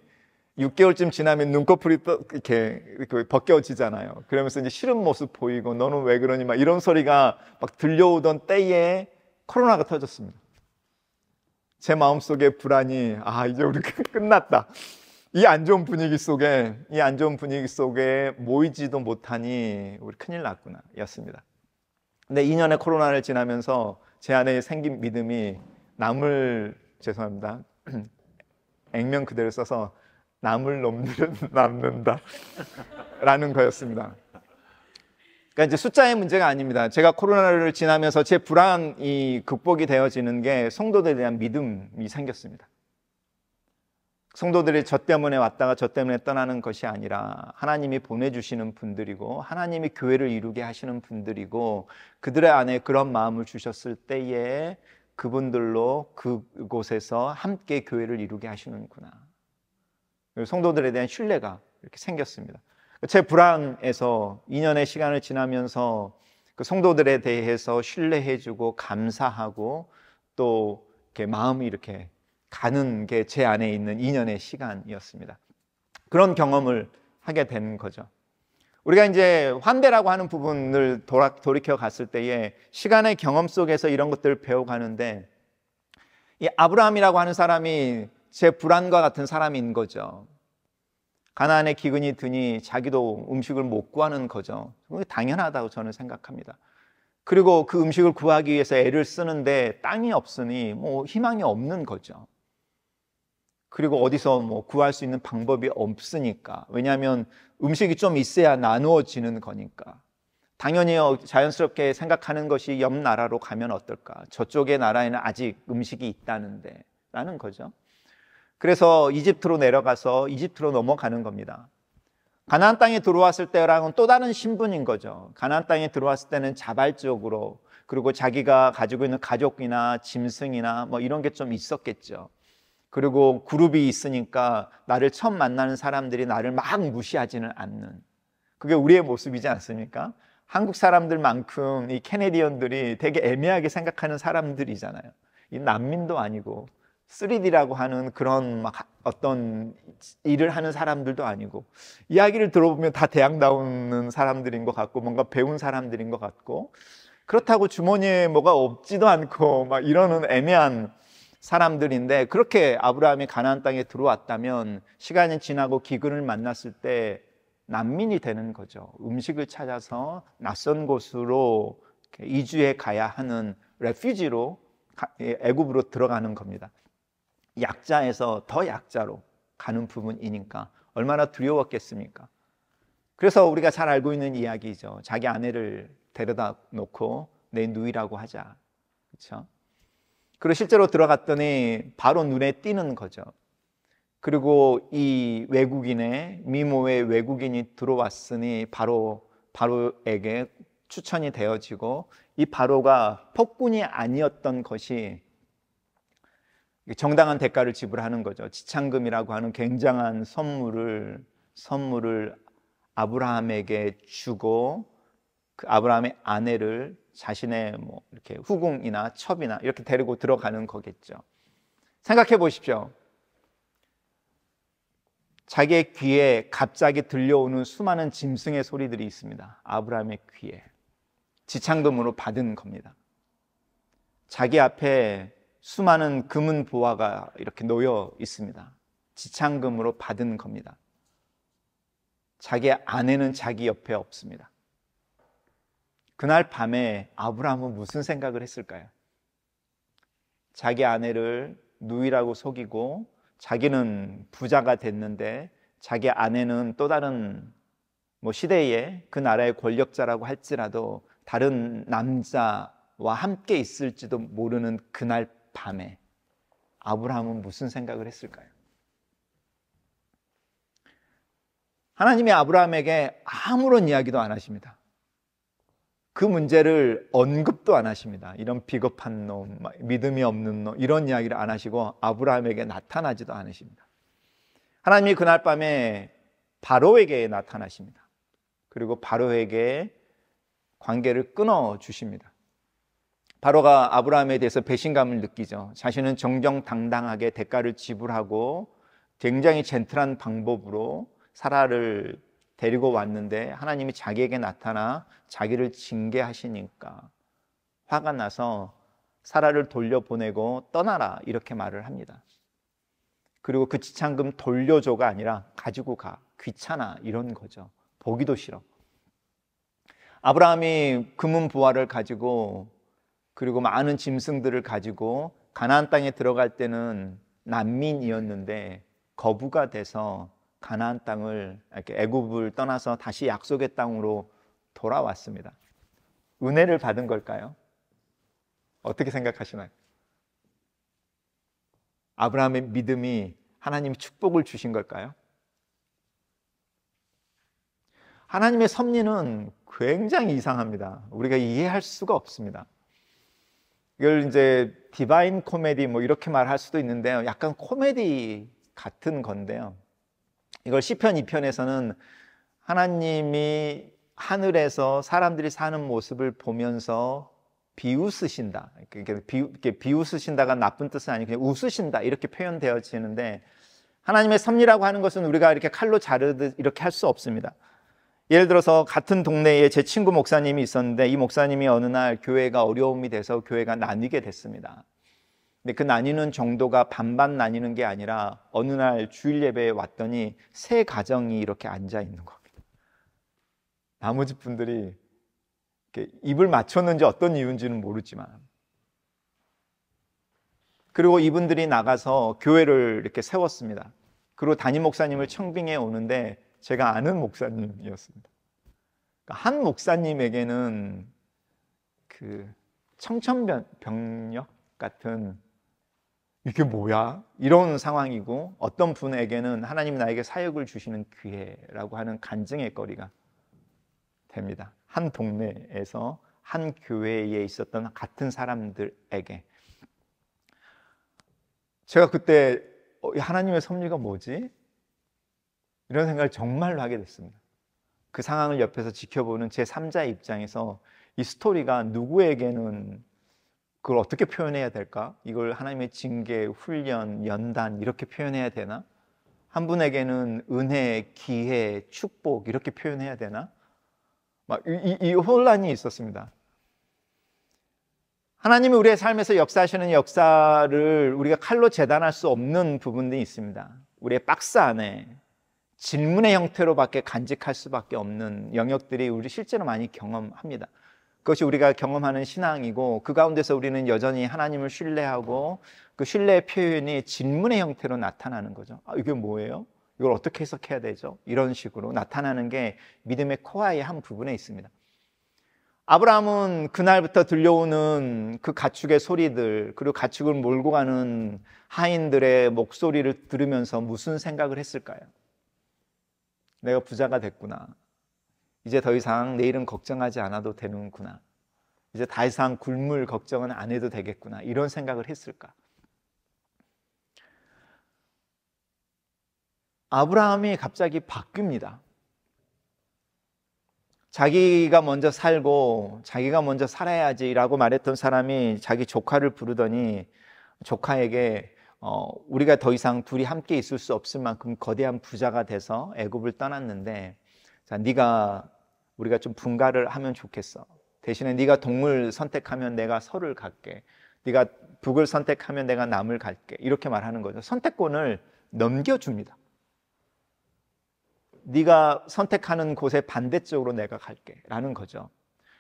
Speaker 1: 6개월쯤 지나면 눈꺼풀이 이렇게 벗겨지잖아요. 그러면서 이제 싫은 모습 보이고 너는 왜 그러니 막 이런 소리가 막 들려오던 때에 코로나가 터졌습니다. 제 마음속에 불안이, 이제 우리 끝났다. 이 안 좋은 분위기 속에 모이지도 못하니 우리 큰일 났구나 였습니다. 근데 2년의 코로나를 지나면서 제 안에 생긴 믿음이 죄송합니다. 액면 그대로 써서 남을 놈들은 남는다 라는 거였습니다. 그러니까 이제 숫자의 문제가 아닙니다. 제가 코로나를 지나면서 제 불안이 극복이 되어지는 게 성도들에 대한 믿음이 생겼습니다. 성도들이 저 때문에 왔다가 저 때문에 떠나는 것이 아니라 하나님이 보내주시는 분들이고 하나님이 교회를 이루게 하시는 분들이고 그들의 안에 그런 마음을 주셨을 때에 그분들로 그곳에서 함께 교회를 이루게 하시는구나. 성도들에 대한 신뢰가 이렇게 생겼습니다. 제 불안에서 2년의 시간을 지나면서 그 성도들에 대해서 신뢰해주고 감사하고 또 이렇게 마음이 이렇게 가는 게 제 안에 있는 2년의 시간이었습니다. 그런 경험을 하게 된 거죠. 우리가 이제 환대라고 하는 부분을 돌이켜 갔을 때에 시간의 경험 속에서 이런 것들을 배워가는데, 이 아브라함이라고 하는 사람이 제 불안과 같은 사람인 거죠. 가나안에 기근이 드니 자기도 음식을 못 구하는 거죠. 그게 당연하다고 저는 생각합니다. 그리고 그 음식을 구하기 위해서 애를 쓰는데 땅이 없으니 뭐 희망이 없는 거죠. 그리고 어디서 뭐 구할 수 있는 방법이 없으니까. 왜냐하면 음식이 좀 있어야 나누어지는 거니까. 당연히 자연스럽게 생각하는 것이 옆 나라로 가면 어떨까? 저쪽의 나라에는 아직 음식이 있다는데 라는 거죠. 그래서 이집트로 내려가서 이집트로 넘어가는 겁니다. 가나안 땅에 들어왔을 때랑은 또 다른 신분인 거죠. 가나안 땅에 들어왔을 때는 자발적으로, 그리고 자기가 가지고 있는 가족이나 짐승이나 뭐 이런 게 좀 있었겠죠. 그리고 그룹이 있으니까 나를 처음 만나는 사람들이 나를 막 무시하지는 않는, 그게 우리의 모습이지 않습니까? 한국 사람들만큼 이 캐네디언들이 되게 애매하게 생각하는 사람들이잖아요. 이 난민도 아니고 3D라고 하는 그런 막 어떤 일을 하는 사람들도 아니고, 이야기를 들어보면 다 대학 나오는 사람들인 것 같고 뭔가 배운 사람들인 것 같고, 그렇다고 주머니에 뭐가 없지도 않고 막 이러는 애매한 사람들인데, 그렇게 아브라함이 가나안 땅에 들어왔다면 시간이 지나고 기근을 만났을 때 난민이 되는 거죠. 음식을 찾아서 낯선 곳으로 이주해 가야 하는 레퓨지로 애굽으로 들어가는 겁니다. 약자에서 더 약자로 가는 부분이니까 얼마나 두려웠겠습니까? 그래서 우리가 잘 알고 있는 이야기죠. 자기 아내를 데려다 놓고 내 누이라고 하자. 그렇죠? 그리고 실제로 들어갔더니 바로 눈에 띄는 거죠. 그리고 이 외국인의 미모의 외국인이 들어왔으니 바로에게 추천이 되어지고, 이 바로가 폭군이 아니었던 것이 정당한 대가를 지불하는 거죠. 지창금이라고 하는 굉장한 선물을 아브라함에게 주고, 그 아브라함의 아내를 자신의 뭐 이렇게 후궁이나 첩이나 이렇게 데리고 들어가는 거겠죠. 생각해 보십시오. 자기의 귀에 갑자기 들려오는 수많은 짐승의 소리들이 있습니다. 아브라함의 귀에 지창금으로 받은 겁니다. 자기 앞에 수많은 금은 보화가 이렇게 놓여 있습니다. 지창금으로 받은 겁니다. 자기 아내는 자기 옆에 없습니다. 그날 밤에 아브라함은 무슨 생각을 했을까요? 자기 아내를 누이라고 속이고 자기는 부자가 됐는데, 자기 아내는 또 다른 뭐 시대의 그 나라의 권력자라고 할지라도 다른 남자와 함께 있을지도 모르는 그날 밤에 아브라함은 무슨 생각을 했을까요? 하나님이 아브라함에게 아무런 이야기도 안 하십니다. 그 문제를 언급도 안 하십니다. 이런 비겁한 놈, 믿음이 없는 놈, 이런 이야기를 안 하시고 아브라함에게 나타나지도 않으십니다. 하나님이 그날 밤에 바로에게 나타나십니다. 그리고 바로에게 관계를 끊어 주십니다. 바로가 아브라함에 대해서 배신감을 느끼죠. 자신은 정정당당하게 대가를 지불하고 굉장히 젠틀한 방법으로 사라를 데리고 왔는데 하나님이 자기에게 나타나 자기를 징계하시니까 화가 나서 사라를 돌려보내고 떠나라 이렇게 말을 합니다. 그리고 그 지창금 돌려줘가 아니라 가지고 가, 귀찮아 이런 거죠. 보기도 싫어. 아브라함이 금은 보화를 가지고 그리고 많은 짐승들을 가지고 가나안 땅에 들어갈 때는 난민이었는데 거부가 돼서 가나안 땅을 이렇게 애굽을 떠나서 다시 약속의 땅으로 돌아왔습니다. 은혜를 받은 걸까요? 어떻게 생각하시나요? 아브라함의 믿음이 하나님이 축복을 주신 걸까요? 하나님의 섭리는 굉장히 이상합니다. 우리가 이해할 수가 없습니다. 이걸 이제 디바인 코미디 뭐 이렇게 말할 수도 있는데요. 약간 코미디 같은 건데요. 이걸 시편 2편에서는 하나님이 하늘에서 사람들이 사는 모습을 보면서 비웃으신다. 이렇게 비웃으신다가 나쁜 뜻은 아니고 그냥 웃으신다 이렇게 표현되어지는데, 하나님의 섭리라고 하는 것은 우리가 이렇게 칼로 자르듯 이렇게 할 수 없습니다. 예를 들어서 같은 동네에 제 친구 목사님이 있었는데 이 목사님이 어느 날 교회가 어려움이 돼서 교회가 나뉘게 됐습니다. 근데 그 나뉘는 정도가 반반 나뉘는 게 아니라 어느 날 주일 예배에 왔더니 세 가정이 이렇게 앉아 있는 겁니다. 나머지 분들이 이렇게 입을 맞췄는지 어떤 이유인지는 모르지만, 그리고 이분들이 나가서 교회를 이렇게 세웠습니다. 그리고 담임 목사님을 청빙해 오는데 제가 아는 목사님이었습니다. 한 목사님에게는 그 청천벽력 같은, 이게 뭐야? 이런 상황이고, 어떤 분에게는 하나님 나에게 사역을 주시는 기회라고 하는 간증의 거리가 됩니다. 한 동네에서 한 교회에 있었던 같은 사람들에게. 제가 그때 하나님의 섭리가 뭐지? 이런 생각을 정말로 하게 됐습니다. 그 상황을 옆에서 지켜보는 제 3자의 입장에서 이 스토리가 누구에게는 그걸 어떻게 표현해야 될까? 이걸 하나님의 징계, 훈련, 연단 이렇게 표현해야 되나? 한 분에게는 은혜, 기회, 축복 이렇게 표현해야 되나? 이 혼란이 있었습니다. 하나님이 우리의 삶에서 역사하시는 역사를 우리가 칼로 재단할 수 없는 부분들이 있습니다. 우리의 박스 안에 질문의 형태로밖에 간직할 수밖에 없는 영역들이 우리 실제로 많이 경험합니다. 그것이 우리가 경험하는 신앙이고, 그 가운데서 우리는 여전히 하나님을 신뢰하고, 그 신뢰의 표현이 질문의 형태로 나타나는 거죠. 이게 뭐예요? 이걸 어떻게 해석해야 되죠? 이런 식으로 나타나는 게 믿음의 코어의 한 부분에 있습니다. 아브라함은 그날부터 들려오는 그 가축의 소리들, 그리고 가축을 몰고 가는 하인들의 목소리를 들으면서 무슨 생각을 했을까요? 내가 부자가 됐구나. 이제 더 이상 내일은 걱정하지 않아도 되는구나. 이제 더 이상 굶을 걱정은 안 해도 되겠구나. 이런 생각을 했을까? 아브라함이 갑자기 바뀝니다. 자기가 먼저 살고 자기가 먼저 살아야지라고 말했던 사람이 자기 조카를 부르더니 조카에게 우리가 더 이상 둘이 함께 있을 수 없을 만큼 거대한 부자가 돼서 애굽을 떠났는데, 자, 우리가 좀 분가를 하면 좋겠어. 대신에 네가 동을 선택하면 내가 서를 갈게. 네가 북을 선택하면 내가 남을 갈게. 이렇게 말하는 거죠. 선택권을 넘겨줍니다. 네가 선택하는 곳의 반대쪽으로 내가 갈게 라는 거죠.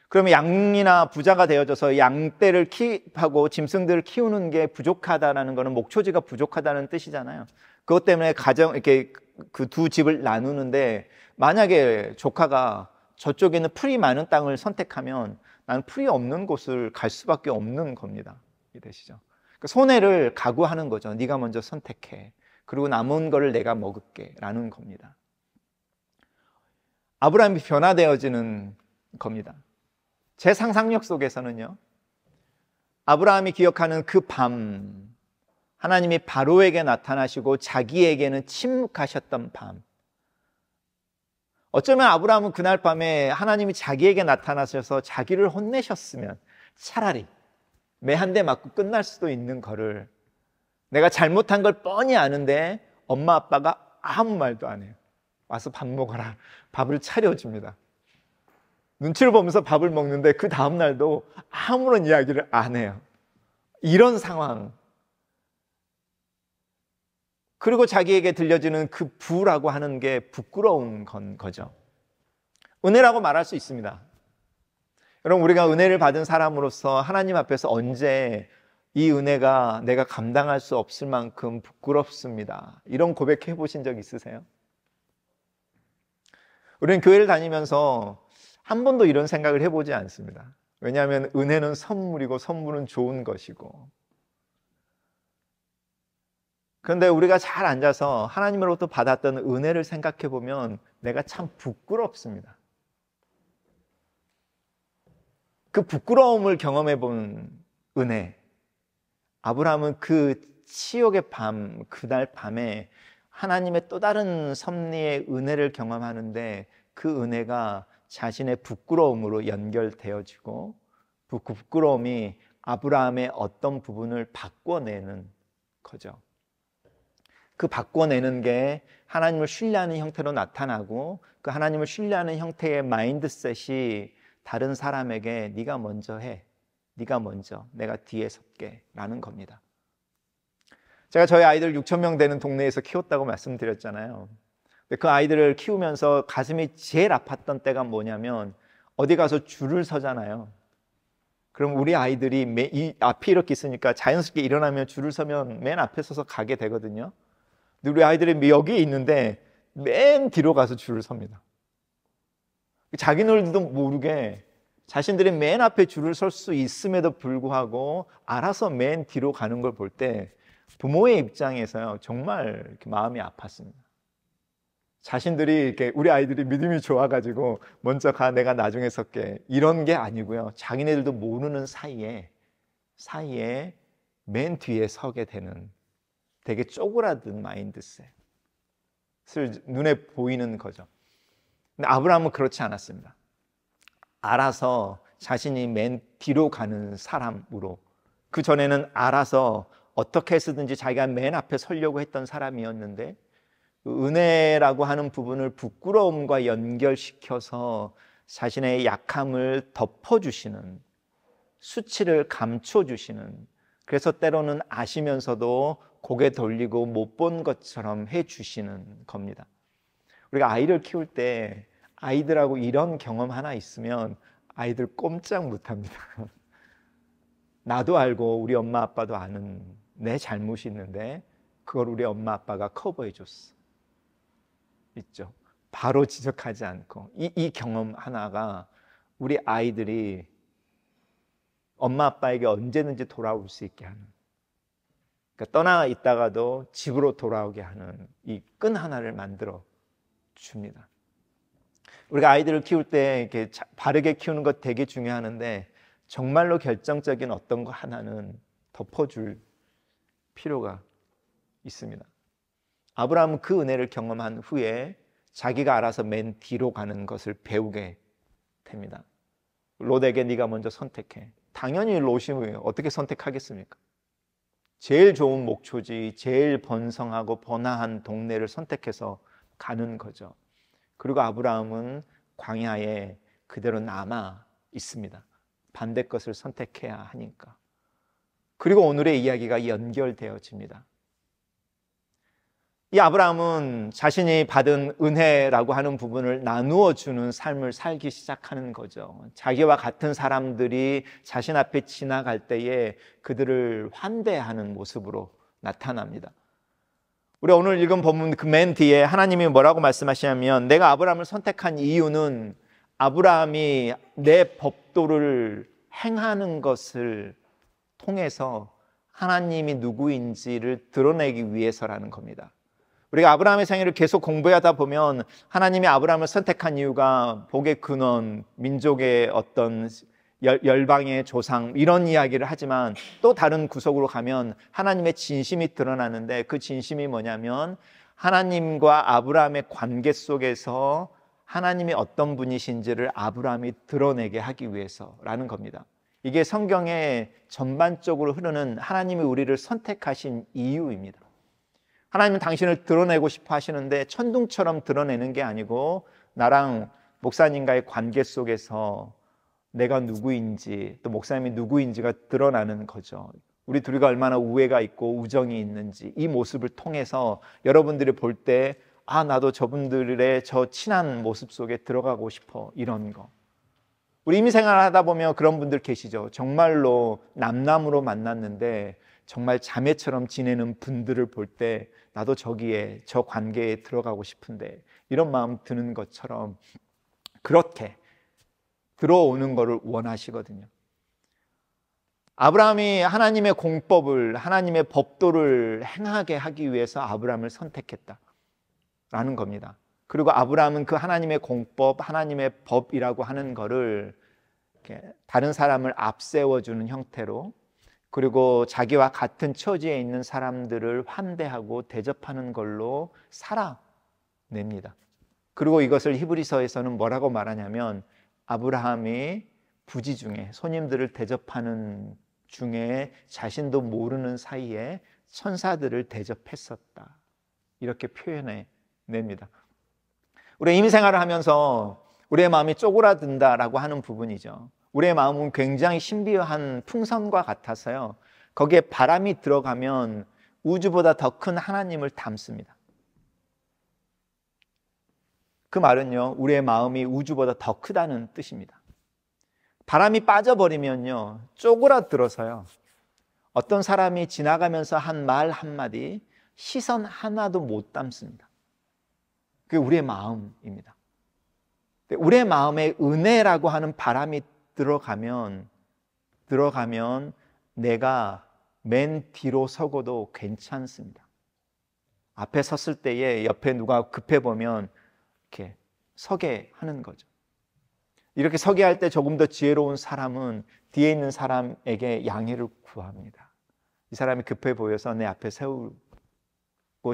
Speaker 1: 그러면 양이나 부자가 되어져서 양떼를 하고 짐승들을 키우는 게 부족하다라는 것은 목초지가 부족하다는 뜻이잖아요. 그것 때문에 이렇게 그 두 집을 나누는데, 만약에 조카가 저쪽에 있는 풀이 많은 땅을 선택하면 나는 풀이 없는 곳을 갈 수밖에 없는 겁니다. 이해되시죠? 그러니까 손해를 각오하는 거죠. 네가 먼저 선택해. 그리고 남은 거를 내가 먹을게 라는 겁니다. 아브라함이 변화되어지는 겁니다. 제 상상력 속에서는요, 아브라함이 기억하는 그 밤, 하나님이 바로에게 나타나시고 자기에게는 침묵하셨던 밤, 어쩌면 아브라함은 그날 밤에 하나님이 자기에게 나타나셔서 자기를 혼내셨으면 차라리 매 한 대 맞고 끝날 수도 있는 거를, 내가 잘못한 걸 뻔히 아는데 엄마 아빠가 아무 말도 안 해요. 와서 밥 먹어라. 밥을 차려줍니다. 눈치를 보면서 밥을 먹는데 그 다음 날도 아무런 이야기를 안 해요. 이런 상황. 그리고 자기에게 들려지는 그 부라고 하는 게 부끄러운 거죠. 은혜라고 말할 수 있습니다. 여러분, 우리가 은혜를 받은 사람으로서 하나님 앞에서 언제 이 은혜가 내가 감당할 수 없을 만큼 부끄럽습니다, 이런 고백해 보신 적 있으세요? 우리는 교회를 다니면서 한 번도 이런 생각을 해보지 않습니다. 왜냐하면 은혜는 선물이고 선물은 좋은 것이고. 그런데 우리가 잘 앉아서 하나님으로부터 받았던 은혜를 생각해 보면 내가 참 부끄럽습니다. 그 부끄러움을 경험해 본 은혜. 아브라함은 그 치욕의 밤, 그날 밤에 하나님의 또 다른 섭리의 은혜를 경험하는데, 그 은혜가 자신의 부끄러움으로 연결되어지고, 그 부끄러움이 아브라함의 어떤 부분을 바꿔내는 거죠. 그 바꿔내는 게 하나님을 신뢰하는 형태로 나타나고, 그 하나님을 신뢰하는 형태의 마인드셋이 다른 사람에게 네가 먼저 해, 네가 먼저, 내가 뒤에 섰게 라는 겁니다. 제가 저희 아이들 6천 명 되는 동네에서 키웠다고 말씀드렸잖아요. 근데 그 아이들을 키우면서 가슴이 제일 아팠던 때가 뭐냐면 어디 가서 줄을 서잖아요. 그럼 우리 아이들이 이 앞이 이렇게 있으니까 자연스럽게 일어나면 줄을 서면 맨 앞에 서서 가게 되거든요. 근데 우리 아이들이 여기에 있는데 맨 뒤로 가서 줄을 섭니다. 자기들도 모르게 자신들이 맨 앞에 줄을 설 수 있음에도 불구하고 알아서 맨 뒤로 가는 걸 볼 때 부모의 입장에서요 정말 이렇게 마음이 아팠습니다. 자신들이 이렇게 우리 아이들이 믿음이 좋아가지고 먼저 가 내가 나중에 설게 이런 게 아니고요. 자기네들도 모르는 사이에 맨 뒤에 서게 되는 되게 쪼그라든 마인드셋을 눈에 보이는 거죠. 근데 아브라함은 그렇지 않았습니다. 알아서 자신이 맨 뒤로 가는 사람으로, 그 전에는 알아서 어떻게 해서든지 자기가 맨 앞에 서려고 했던 사람이었는데 은혜라고 하는 부분을 부끄러움과 연결시켜서 자신의 약함을 덮어주시는, 수치를 감춰주시는, 그래서 때로는 아시면서도 고개 돌리고 못 본 것처럼 해주시는 겁니다. 우리가 아이를 키울 때 아이들하고 이런 경험 하나 있으면 아이들 꼼짝 못합니다. 나도 알고 우리 엄마 아빠도 아는 내 잘못이 있는데 그걸 우리 엄마 아빠가 커버해 줬어. 있죠. 바로 지적하지 않고 이 경험 하나가 우리 아이들이 엄마 아빠에게 언제든지 돌아올 수 있게 하는, 그러니까 떠나 있다가도 집으로 돌아오게 하는 이 끈 하나를 만들어 줍니다. 우리가 아이들을 키울 때 이렇게 바르게 키우는 것 되게 중요하는데 정말로 결정적인 어떤 거 하나는 덮어줄 필요가 있습니다. 아브라함은 그 은혜를 경험한 후에 자기가 알아서 맨 뒤로 가는 것을 배우게 됩니다. 롯에게 네가 먼저 선택해. 당연히 롯이 어떻게 선택하겠습니까? 제일 좋은 목초지, 제일 번성하고 번화한 동네를 선택해서 가는 거죠. 그리고 아브라함은 광야에 그대로 남아 있습니다. 반대 것을 선택해야 하니까. 그리고 오늘의 이야기가 연결되어집니다. 이 아브라함은 자신이 받은 은혜라고 하는 부분을 나누어 주는 삶을 살기 시작하는 거죠. 자기와 같은 사람들이 자신 앞에 지나갈 때에 그들을 환대하는 모습으로 나타납니다. 우리 오늘 읽은 본문 그 맨 뒤에 하나님이 뭐라고 말씀하시냐면, 내가 아브라함을 선택한 이유는 아브라함이 내 법도를 행하는 것을 통해서 하나님이 누구인지를 드러내기 위해서라는 겁니다. 우리가 아브라함의 생애를 계속 공부하다 보면 하나님이 아브라함을 선택한 이유가 복의 근원, 민족의 어떤 열방의 조상 이런 이야기를 하지만 또 다른 구석으로 가면 하나님의 진심이 드러나는데 그 진심이 뭐냐면 하나님과 아브라함의 관계 속에서 하나님이 어떤 분이신지를 아브라함이 드러내게 하기 위해서라는 겁니다. 이게 성경에 전반적으로 흐르는 하나님이 우리를 선택하신 이유입니다. 하나님은 당신을 드러내고 싶어 하시는데 천둥처럼 드러내는 게 아니고 나랑 목사님과의 관계 속에서 내가 누구인지 또 목사님이 누구인지가 드러나는 거죠. 우리 둘이가 얼마나 우애가 있고 우정이 있는지 이 모습을 통해서 여러분들이 볼 때 나도 저분들의 저 친한 모습 속에 들어가고 싶어, 이런 거. 우리 임의생활 하다 보면 그런 분들 계시죠. 정말로 남남으로 만났는데 정말 자매처럼 지내는 분들을 볼 때 나도 저기에 저 관계에 들어가고 싶은데 이런 마음 드는 것처럼 그렇게 들어오는 것을 원하시거든요. 아브라함이 하나님의 공법을, 하나님의 법도를 행하게 하기 위해서 아브라함을 선택했다라는 겁니다. 그리고 아브라함은 그 하나님의 공법, 하나님의 법이라고 하는 것을 이렇게 다른 사람을 앞세워주는 형태로, 그리고 자기와 같은 처지에 있는 사람들을 환대하고 대접하는 걸로 살아냅니다. 그리고 이것을 히브리서에서는 뭐라고 말하냐면 아브라함이 부지 중에 손님들을 대접하는 중에 자신도 모르는 사이에 천사들을 대접했었다, 이렇게 표현해 냅니다. 우리 임생활을 하면서 우리의 마음이 쪼그라든다라고 하는 부분이죠. 우리의 마음은 굉장히 신비한 풍선과 같아서요, 거기에 바람이 들어가면 우주보다 더 큰 하나님을 닮습니다. 그 말은요, 우리의 마음이 우주보다 더 크다는 뜻입니다. 바람이 빠져버리면요, 쪼그라들어서요, 어떤 사람이 지나가면서 한 말 한마디, 시선 하나도 못 담습니다. 그게 우리의 마음입니다. 우리의 마음에 은혜라고 하는 바람이 들어가면 내가 맨 뒤로 서고도 괜찮습니다. 앞에 섰을 때에 옆에 누가 급해 보면 이렇게 서게 하는 거죠. 이렇게 서게 할 때 조금 더 지혜로운 사람은 뒤에 있는 사람에게 양해를 구합니다. 이 사람이 급해 보여서 내 앞에 세우고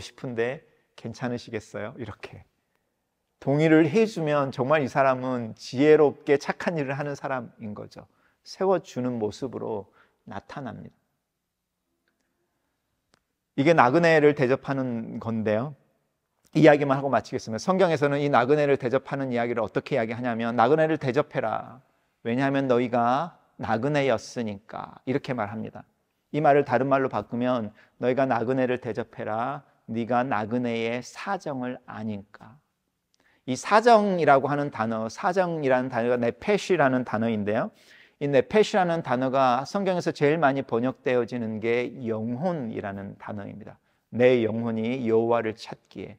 Speaker 1: 싶은데 괜찮으시겠어요? 이렇게 동의를 해주면 정말 이 사람은 지혜롭게 착한 일을 하는 사람인 거죠. 세워주는 모습으로 나타납니다. 이게 나그네를 대접하는 건데요, 이야기만 하고 마치겠습니다. 성경에서는 이 나그네를 대접하는 이야기를 어떻게 이야기하냐면, 나그네를 대접해라, 왜냐하면 너희가 나그네였으니까, 이렇게 말합니다. 이 말을 다른 말로 바꾸면, 너희가 나그네를 대접해라, 네가 나그네의 사정을 아니까. 이 사정이라고 하는 단어, 사정이라는 단어가 네페시라는 단어인데요, 이 네페시라는 단어가 성경에서 제일 많이 번역되어지는 게 영혼이라는 단어입니다. 내 영혼이 여호와를 찾기에.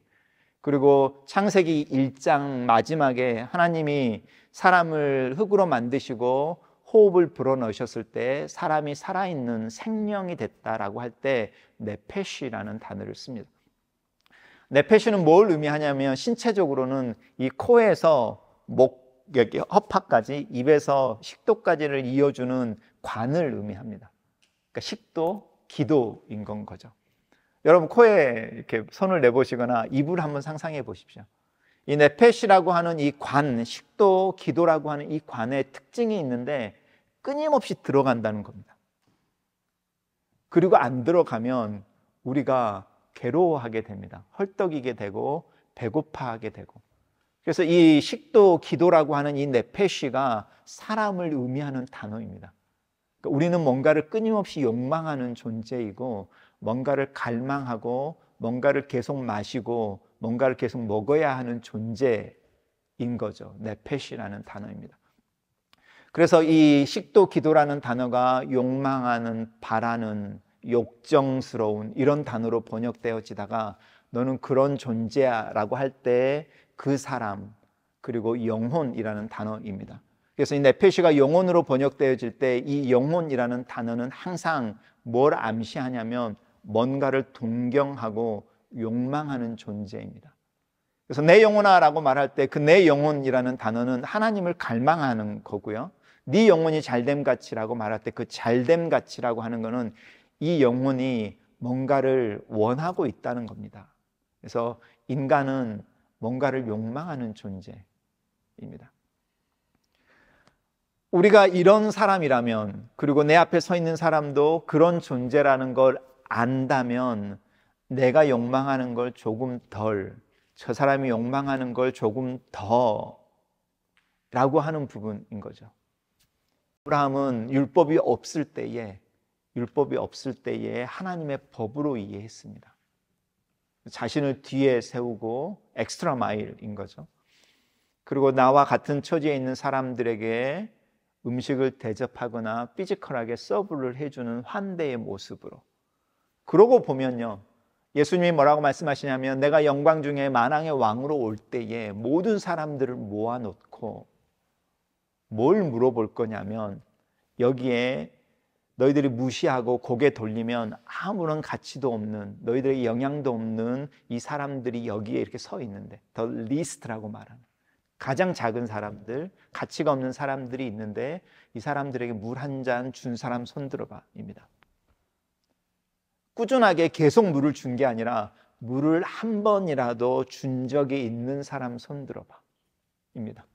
Speaker 1: 그리고 창세기 1장 마지막에 하나님이 사람을 흙으로 만드시고 호흡을 불어넣으셨을 때 사람이 살아있는 생명이 됐다라고 할 때 네페시라는 단어를 씁니다. 네페시는 뭘 의미하냐면, 신체적으로는 이 코에서 목, 여기 허파까지, 입에서 식도까지를 이어주는 관을 의미합니다. 그러니까 식도, 기도인 건 거죠. 여러분, 코에 이렇게 손을 내보시거나 입을 한번 상상해 보십시오. 이 네페시라고 하는 이 관, 식도, 기도라고 하는 이 관에 특징이 있는데 끊임없이 들어간다는 겁니다. 그리고 안 들어가면 우리가 괴로워하게 됩니다. 헐떡이게 되고 배고파하게 되고. 그래서 이 식도, 기도라고 하는 이 네페시가 사람을 의미하는 단어입니다. 그러니까 우리는 뭔가를 끊임없이 욕망하는 존재이고, 뭔가를 갈망하고, 뭔가를 계속 마시고, 뭔가를 계속 먹어야 하는 존재인 거죠. 네페시라는 단어입니다. 그래서 이 식도, 기도라는 단어가 욕망하는, 바라는, 욕정스러운 이런 단어로 번역되어지다가, 너는 그런 존재야 라고 할 때 그 사람, 그리고 영혼이라는 단어입니다. 그래서 이 네페시가 영혼으로 번역되어질 때 이 영혼이라는 단어는 항상 뭘 암시하냐면 뭔가를 동경하고 욕망하는 존재입니다. 그래서 내 영혼아 라고 말할 때 그 내 영혼이라는 단어는 하나님을 갈망하는 거고요, 네 영혼이 잘됨 같이라고 말할 때 그 잘됨 같이라고 하는 거는 이 영혼이 뭔가를 원하고 있다는 겁니다. 그래서 인간은 뭔가를 욕망하는 존재입니다. 우리가 이런 사람이라면, 그리고 내 앞에 서 있는 사람도 그런 존재라는 걸 안다면, 내가 욕망하는 걸 조금 덜, 저 사람이 욕망하는 걸 조금 더 라고 하는 부분인 거죠. 아브라함은 율법이 없을 때에 하나님의 법으로 이해했습니다. 자신을 뒤에 세우고 엑스트라 마일인 거죠. 그리고 나와 같은 처지에 있는 사람들에게 음식을 대접하거나 피지컬하게 서브를 해주는 환대의 모습으로. 그러고 보면요, 예수님이 뭐라고 말씀하시냐면, 내가 영광 중에 만왕의 왕으로 올 때에 모든 사람들을 모아놓고 뭘 물어볼 거냐면, 여기에 너희들이 무시하고 고개 돌리면 아무런 가치도 없는, 너희들에게 영향도 없는 이 사람들이 여기에 이렇게 서 있는데, 더 리스트라고 말하는 가장 작은 사람들, 가치가 없는 사람들이 있는데, 이 사람들에게 물 한 잔 준 사람 손 들어봐 입니다. 꾸준하게 계속 물을 준 게 아니라 물을 한 번이라도 준 적이 있는 사람 손 들어봐 입니다.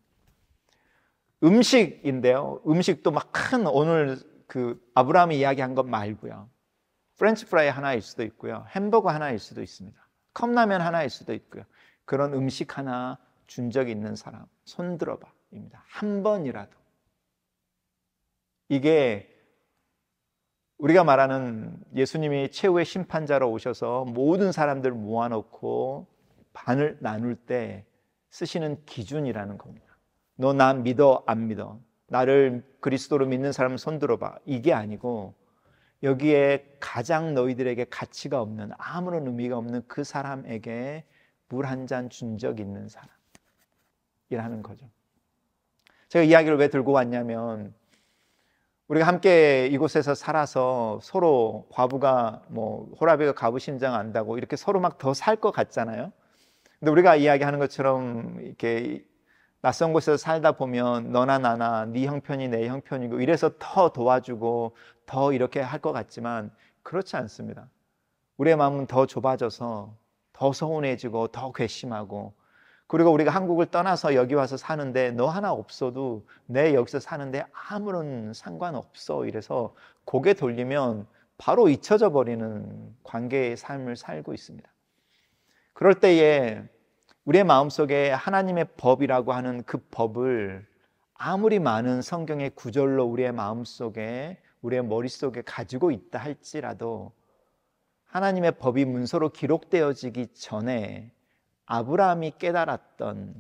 Speaker 1: 음식인데요, 음식도 막 큰, 오늘 그 아브라함이 이야기한 것 말고요, 프렌치 프라이 하나일 수도 있고요, 햄버거 하나일 수도 있습니다, 컵라면 하나일 수도 있고요, 그런 음식 하나 준 적 있는 사람 손 들어봐 입니다. 한 번이라도. 이게 우리가 말하는 예수님이 최후의 심판자로 오셔서 모든 사람들 모아놓고 반을 나눌 때 쓰시는 기준이라는 겁니다. 너 나 믿어 안 믿어? 나를 그리스도로 믿는 사람 손 들어봐. 이게 아니고 여기에 가장 너희들에게 가치가 없는, 아무런 의미가 없는 그 사람에게 물 한 잔 준 적 있는 사람이라는 거죠. 제가 이야기를 왜 들고 왔냐면 우리가 함께 이곳에서 살아서 서로 과부가 호라비가 과부 심장 안다고 이렇게 서로 막 더 살 것 같잖아요. 근데 우리가 이야기하는 것처럼 이렇게 낯선 곳에서 살다 보면 너나 나나 네 형편이 내 형편이고 이래서 더 도와주고 더 이렇게 할 것 같지만 그렇지 않습니다. 우리의 마음은 더 좁아져서 더 서운해지고 더 괘씸하고, 그리고 우리가 한국을 떠나서 여기 와서 사는데 너 하나 없어도 내 여기서 사는데 아무런 상관없어 이래서 고개 돌리면 바로 잊혀져 버리는 관계의 삶을 살고 있습니다. 그럴 때에 우리의 마음속에 하나님의 법이라고 하는 그 법을 아무리 많은 성경의 구절로 우리의 마음속에, 우리의 머릿속에 가지고 있다 할지라도 하나님의 법이 문서로 기록되어지기 전에 아브라함이 깨달았던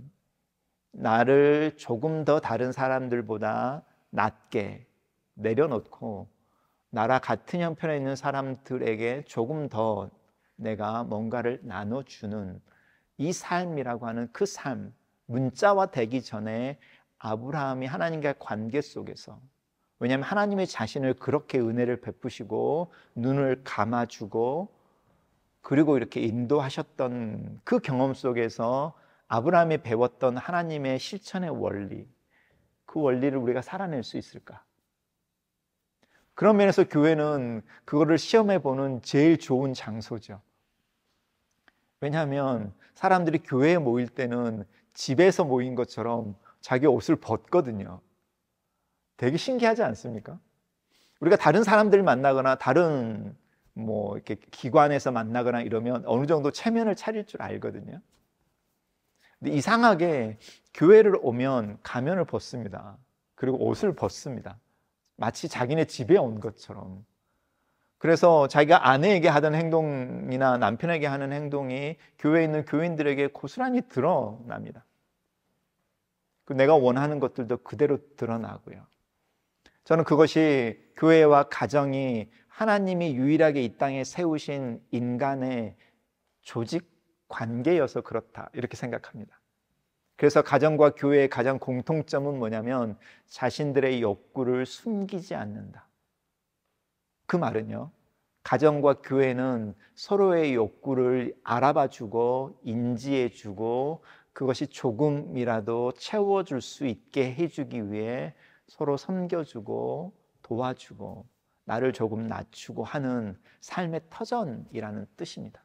Speaker 1: 나를 조금 더 다른 사람들보다 낮게 내려놓고 나랑 같은 형편에 있는 사람들에게 조금 더 내가 뭔가를 나눠주는 이 삶이라고 하는 그 삶, 문자화 되기 전에 아브라함이 하나님과의 관계 속에서, 왜냐하면 하나님의 자신을 그렇게 은혜를 베푸시고 눈을 감아주고 그리고 이렇게 인도하셨던 그 경험 속에서 아브라함이 배웠던 하나님의 실천의 원리, 그 원리를 우리가 살아낼 수 있을까? 그런 면에서 교회는 그거를 시험해보는 제일 좋은 장소죠. 왜냐하면 사람들이 교회에 모일 때는 집에서 모인 것처럼 자기 옷을 벗거든요. 되게 신기하지 않습니까? 우리가 다른 사람들 만나거나 다른 이렇게 기관에서 만나거나 이러면 어느 정도 체면을 차릴 줄 알거든요. 근데 이상하게 교회를 오면 가면을 벗습니다. 그리고 옷을 벗습니다. 마치 자기네 집에 온 것처럼. 그래서 자기가 아내에게 하던 행동이나 남편에게 하는 행동이 교회에 있는 교인들에게 고스란히 드러납니다. 내가 원하는 것들도 그대로 드러나고요. 저는 그것이 교회와 가정이 하나님이 유일하게 이 땅에 세우신 인간의 조직 관계여서 그렇다, 이렇게 생각합니다. 그래서 가정과 교회의 가장 공통점은 뭐냐면 자신들의 욕구를 숨기지 않는다. 그 말은요, 가정과 교회는 서로의 욕구를 알아봐주고 인지해주고 그것이 조금이라도 채워줄 수 있게 해주기 위해 서로 섬겨주고 도와주고 나를 조금 낮추고 하는 삶의 터전이라는 뜻입니다.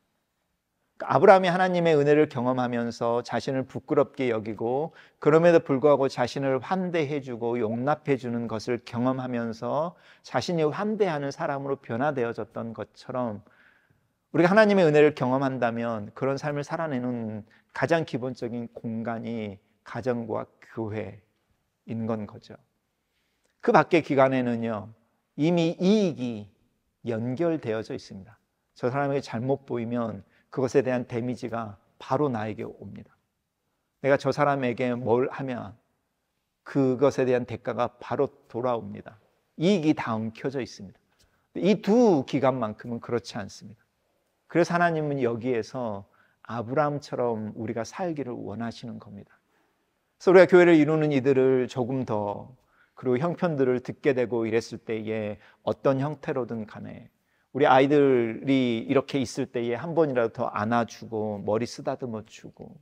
Speaker 1: 아브라함이 하나님의 은혜를 경험하면서 자신을 부끄럽게 여기고 그럼에도 불구하고 자신을 환대해주고 용납해주는 것을 경험하면서 자신이 환대하는 사람으로 변화되어졌던 것처럼 우리가 하나님의 은혜를 경험한다면 그런 삶을 살아내는 가장 기본적인 공간이 가정과 교회인 건 거죠. 그 밖의 기관에는요, 이미 이익이 연결되어져 있습니다. 저 사람에게 잘못 보이면 그것에 대한 데미지가 바로 나에게 옵니다. 내가 저 사람에게 뭘 하면 그것에 대한 대가가 바로 돌아옵니다. 이익이 다 엉켜져 있습니다. 이 두 기관만큼은 그렇지 않습니다. 그래서 하나님은 여기에서 아브라함처럼 우리가 살기를 원하시는 겁니다. 그래서 우리가 교회를 이루는 이들을 조금 더, 그리고 형편들을 듣게 되고 이랬을 때에 어떤 형태로든 간에 우리 아이들이 이렇게 있을 때에 한 번이라도 더 안아주고 머리 쓰다듬어 주고,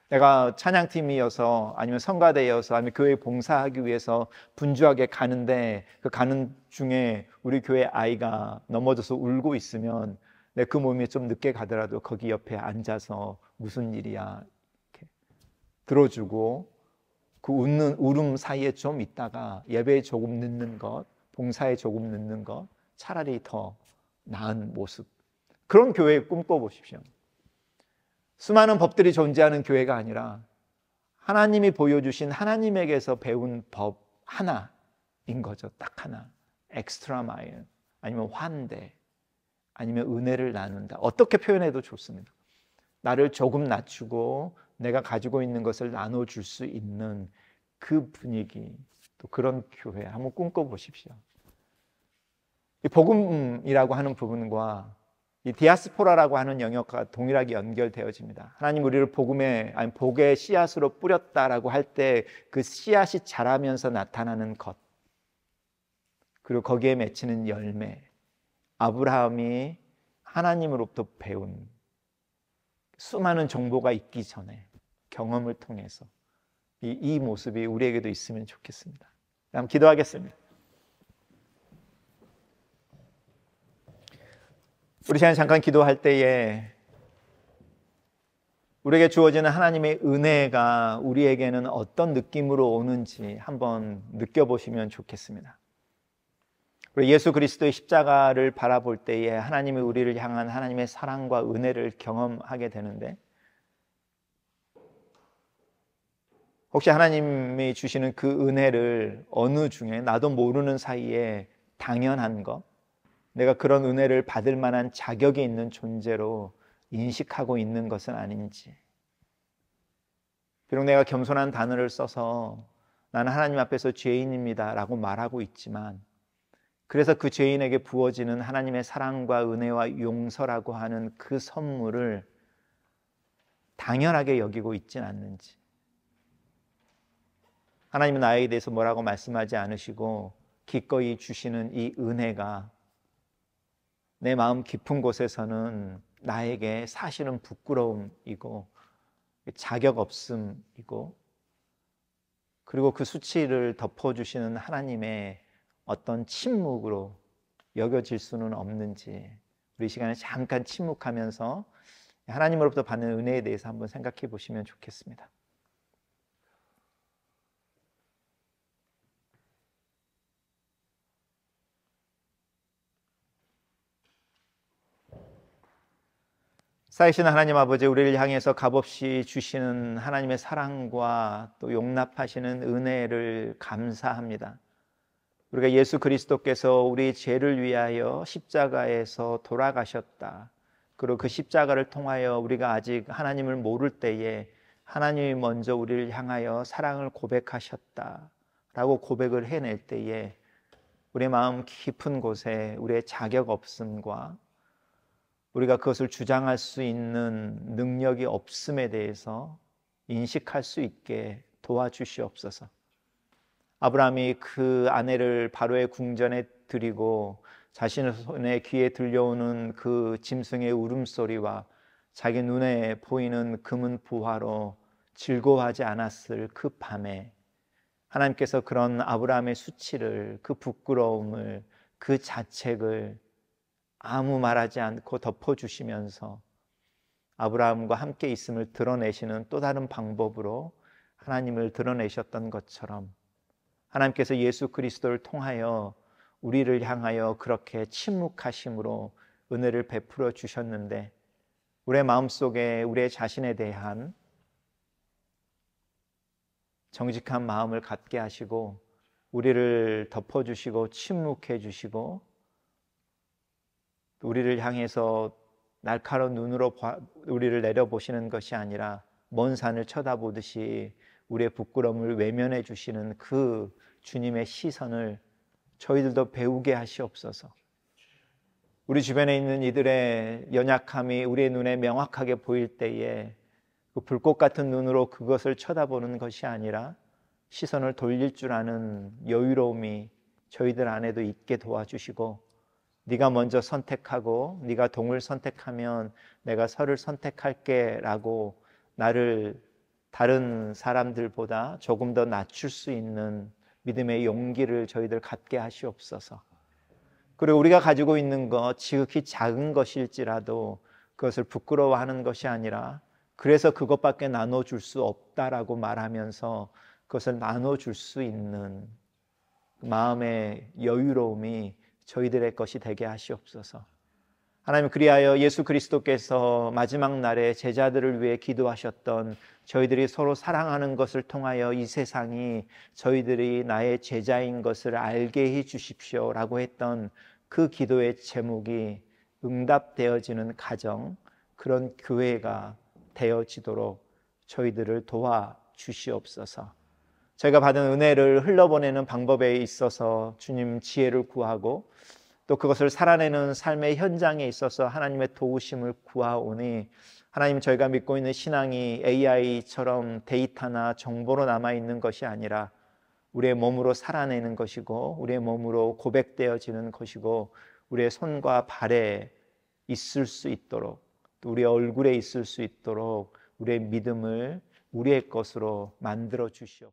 Speaker 1: 내가 찬양팀이어서 아니면 성가대여서 아니면 교회 봉사하기 위해서 분주하게 가는데 그 가는 중에 우리 교회 아이가 넘어져서 울고 있으면 내 그 몸이 좀 늦게 가더라도 거기 옆에 앉아서 무슨 일이야 이렇게 들어주고 그 웃는 울음 사이에 좀 있다가 예배에 조금 늦는 것, 봉사에 조금 늦는 것, 차라리 더 나은 모습, 그런 교회 꿈꿔보십시오. 수많은 법들이 존재하는 교회가 아니라 하나님이 보여주신 하나님에게서 배운 법 하나인 거죠. 딱 하나, 엑스트라 마일. 아니면 환대, 아니면 은혜를 나눈다. 어떻게 표현해도 좋습니다. 나를 조금 낮추고 내가 가지고 있는 것을 나눠줄 수 있는 그 분위기, 또 그런 교회 한번 꿈꿔보십시오. 이 복음이라고 하는 부분과 이 디아스포라라고 하는 영역과 동일하게 연결되어집니다. 하나님 우리를 복의 씨앗으로 뿌렸다라고 할 때 그 씨앗이 자라면서 나타나는 것, 그리고 거기에 맺히는 열매, 아브라함이 하나님으로부터 배운 수많은 정보가 있기 전에 경험을 통해서 이 모습이 우리에게도 있으면 좋겠습니다. 한번 기도하겠습니다. 우리 시간 잠깐 기도할 때에 우리에게 주어지는 하나님의 은혜가 우리에게는 어떤 느낌으로 오는지 한번 느껴보시면 좋겠습니다. 우리 예수 그리스도의 십자가를 바라볼 때에 하나님이 우리를 향한 하나님의 사랑과 은혜를 경험하게 되는데, 혹시 하나님이 주시는 그 은혜를 어느 중에 나도 모르는 사이에 당연한 것, 내가 그런 은혜를 받을 만한 자격이 있는 존재로 인식하고 있는 것은 아닌지, 비록 내가 겸손한 단어를 써서 나는 하나님 앞에서 죄인입니다 라고 말하고 있지만, 그래서 그 죄인에게 부어지는 하나님의 사랑과 은혜와 용서라고 하는 그 선물을 당연하게 여기고 있진 않는지, 하나님은 나에 대해서 뭐라고 말씀하지 않으시고 기꺼이 주시는 이 은혜가 내 마음 깊은 곳에서는 나에게 사실은 부끄러움이고 자격 없음이고, 그리고 그 수치를 덮어주시는 하나님의 어떤 침묵으로 여겨질 수는 없는지, 우리 시간에 잠깐 침묵하면서 하나님으로부터 받는 은혜에 대해서 한번 생각해 보시면 좋겠습니다. 사이신 하나님 아버지, 우리를 향해서 값없이 주시는 하나님의 사랑과 또 용납하시는 은혜를 감사합니다. 우리가 예수 그리스도께서 우리 죄를 위하여 십자가에서 돌아가셨다, 그리고 그 십자가를 통하여 우리가 아직 하나님을 모를 때에 하나님이 먼저 우리를 향하여 사랑을 고백하셨다 라고 고백을 해낼 때에 우리의 마음 깊은 곳에 우리의 자격 없음과 우리가 그것을 주장할 수 있는 능력이 없음에 대해서 인식할 수 있게 도와주시옵소서. 아브라함이 그 아내를 바로의 궁전에 들이고 자신의 손에 귀에 들려오는 그 짐승의 울음소리와 자기 눈에 보이는 금은 부화로 즐거워하지 않았을 그 밤에 하나님께서 그런 아브라함의 수치를, 그 부끄러움을, 그 자책을 아무 말하지 않고 덮어주시면서 아브라함과 함께 있음을 드러내시는 또 다른 방법으로 하나님을 드러내셨던 것처럼, 하나님께서 예수 그리스도를 통하여 우리를 향하여 그렇게 침묵하심으로 은혜를 베풀어 주셨는데, 우리의 마음속에 우리의 자신에 대한 정직한 마음을 갖게 하시고 우리를 덮어주시고 침묵해 주시고, 우리를 향해서 날카로운 눈으로 우리를 내려보시는 것이 아니라 먼 산을 쳐다보듯이 우리의 부끄러움을 외면해 주시는 그 주님의 시선을 저희들도 배우게 하시옵소서. 우리 주변에 있는 이들의 연약함이 우리의 눈에 명확하게 보일 때에 그 불꽃 같은 눈으로 그것을 쳐다보는 것이 아니라 시선을 돌릴 줄 아는 여유로움이 저희들 안에도 있게 도와주시고, 네가 먼저 선택하고 네가 동을 선택하면 내가 서를 선택할게 라고 나를 다른 사람들보다 조금 더 낮출 수 있는 믿음의 용기를 저희들 갖게 하시옵소서. 그리고 우리가 가지고 있는 것, 지극히 작은 것일지라도 그것을 부끄러워하는 것이 아니라 그래서 그것밖에 나눠줄 수 없다라고 말하면서 그것을 나눠줄 수 있는 마음의 여유로움이 저희들의 것이 되게 하시옵소서. 하나님, 그리하여 예수 그리스도께서 마지막 날에 제자들을 위해 기도하셨던 저희들이 서로 사랑하는 것을 통하여 이 세상이 저희들이 나의 제자인 것을 알게 해 주십시오 라고 했던 그 기도의 제목이 응답되어지는 가정, 그런 교회가 되어지도록 저희들을 도와주시옵소서. 저희가 받은 은혜를 흘러보내는 방법에 있어서 주님 지혜를 구하고 또 그것을 살아내는 삶의 현장에 있어서 하나님의 도우심을 구하오니 하나님, 저희가 믿고 있는 신앙이 AI처럼 데이터나 정보로 남아있는 것이 아니라 우리의 몸으로 살아내는 것이고 우리의 몸으로 고백되어지는 것이고 우리의 손과 발에 있을 수 있도록 또 우리의 얼굴에 있을 수 있도록 우리의 믿음을 우리의 것으로 만들어 주시옵소서.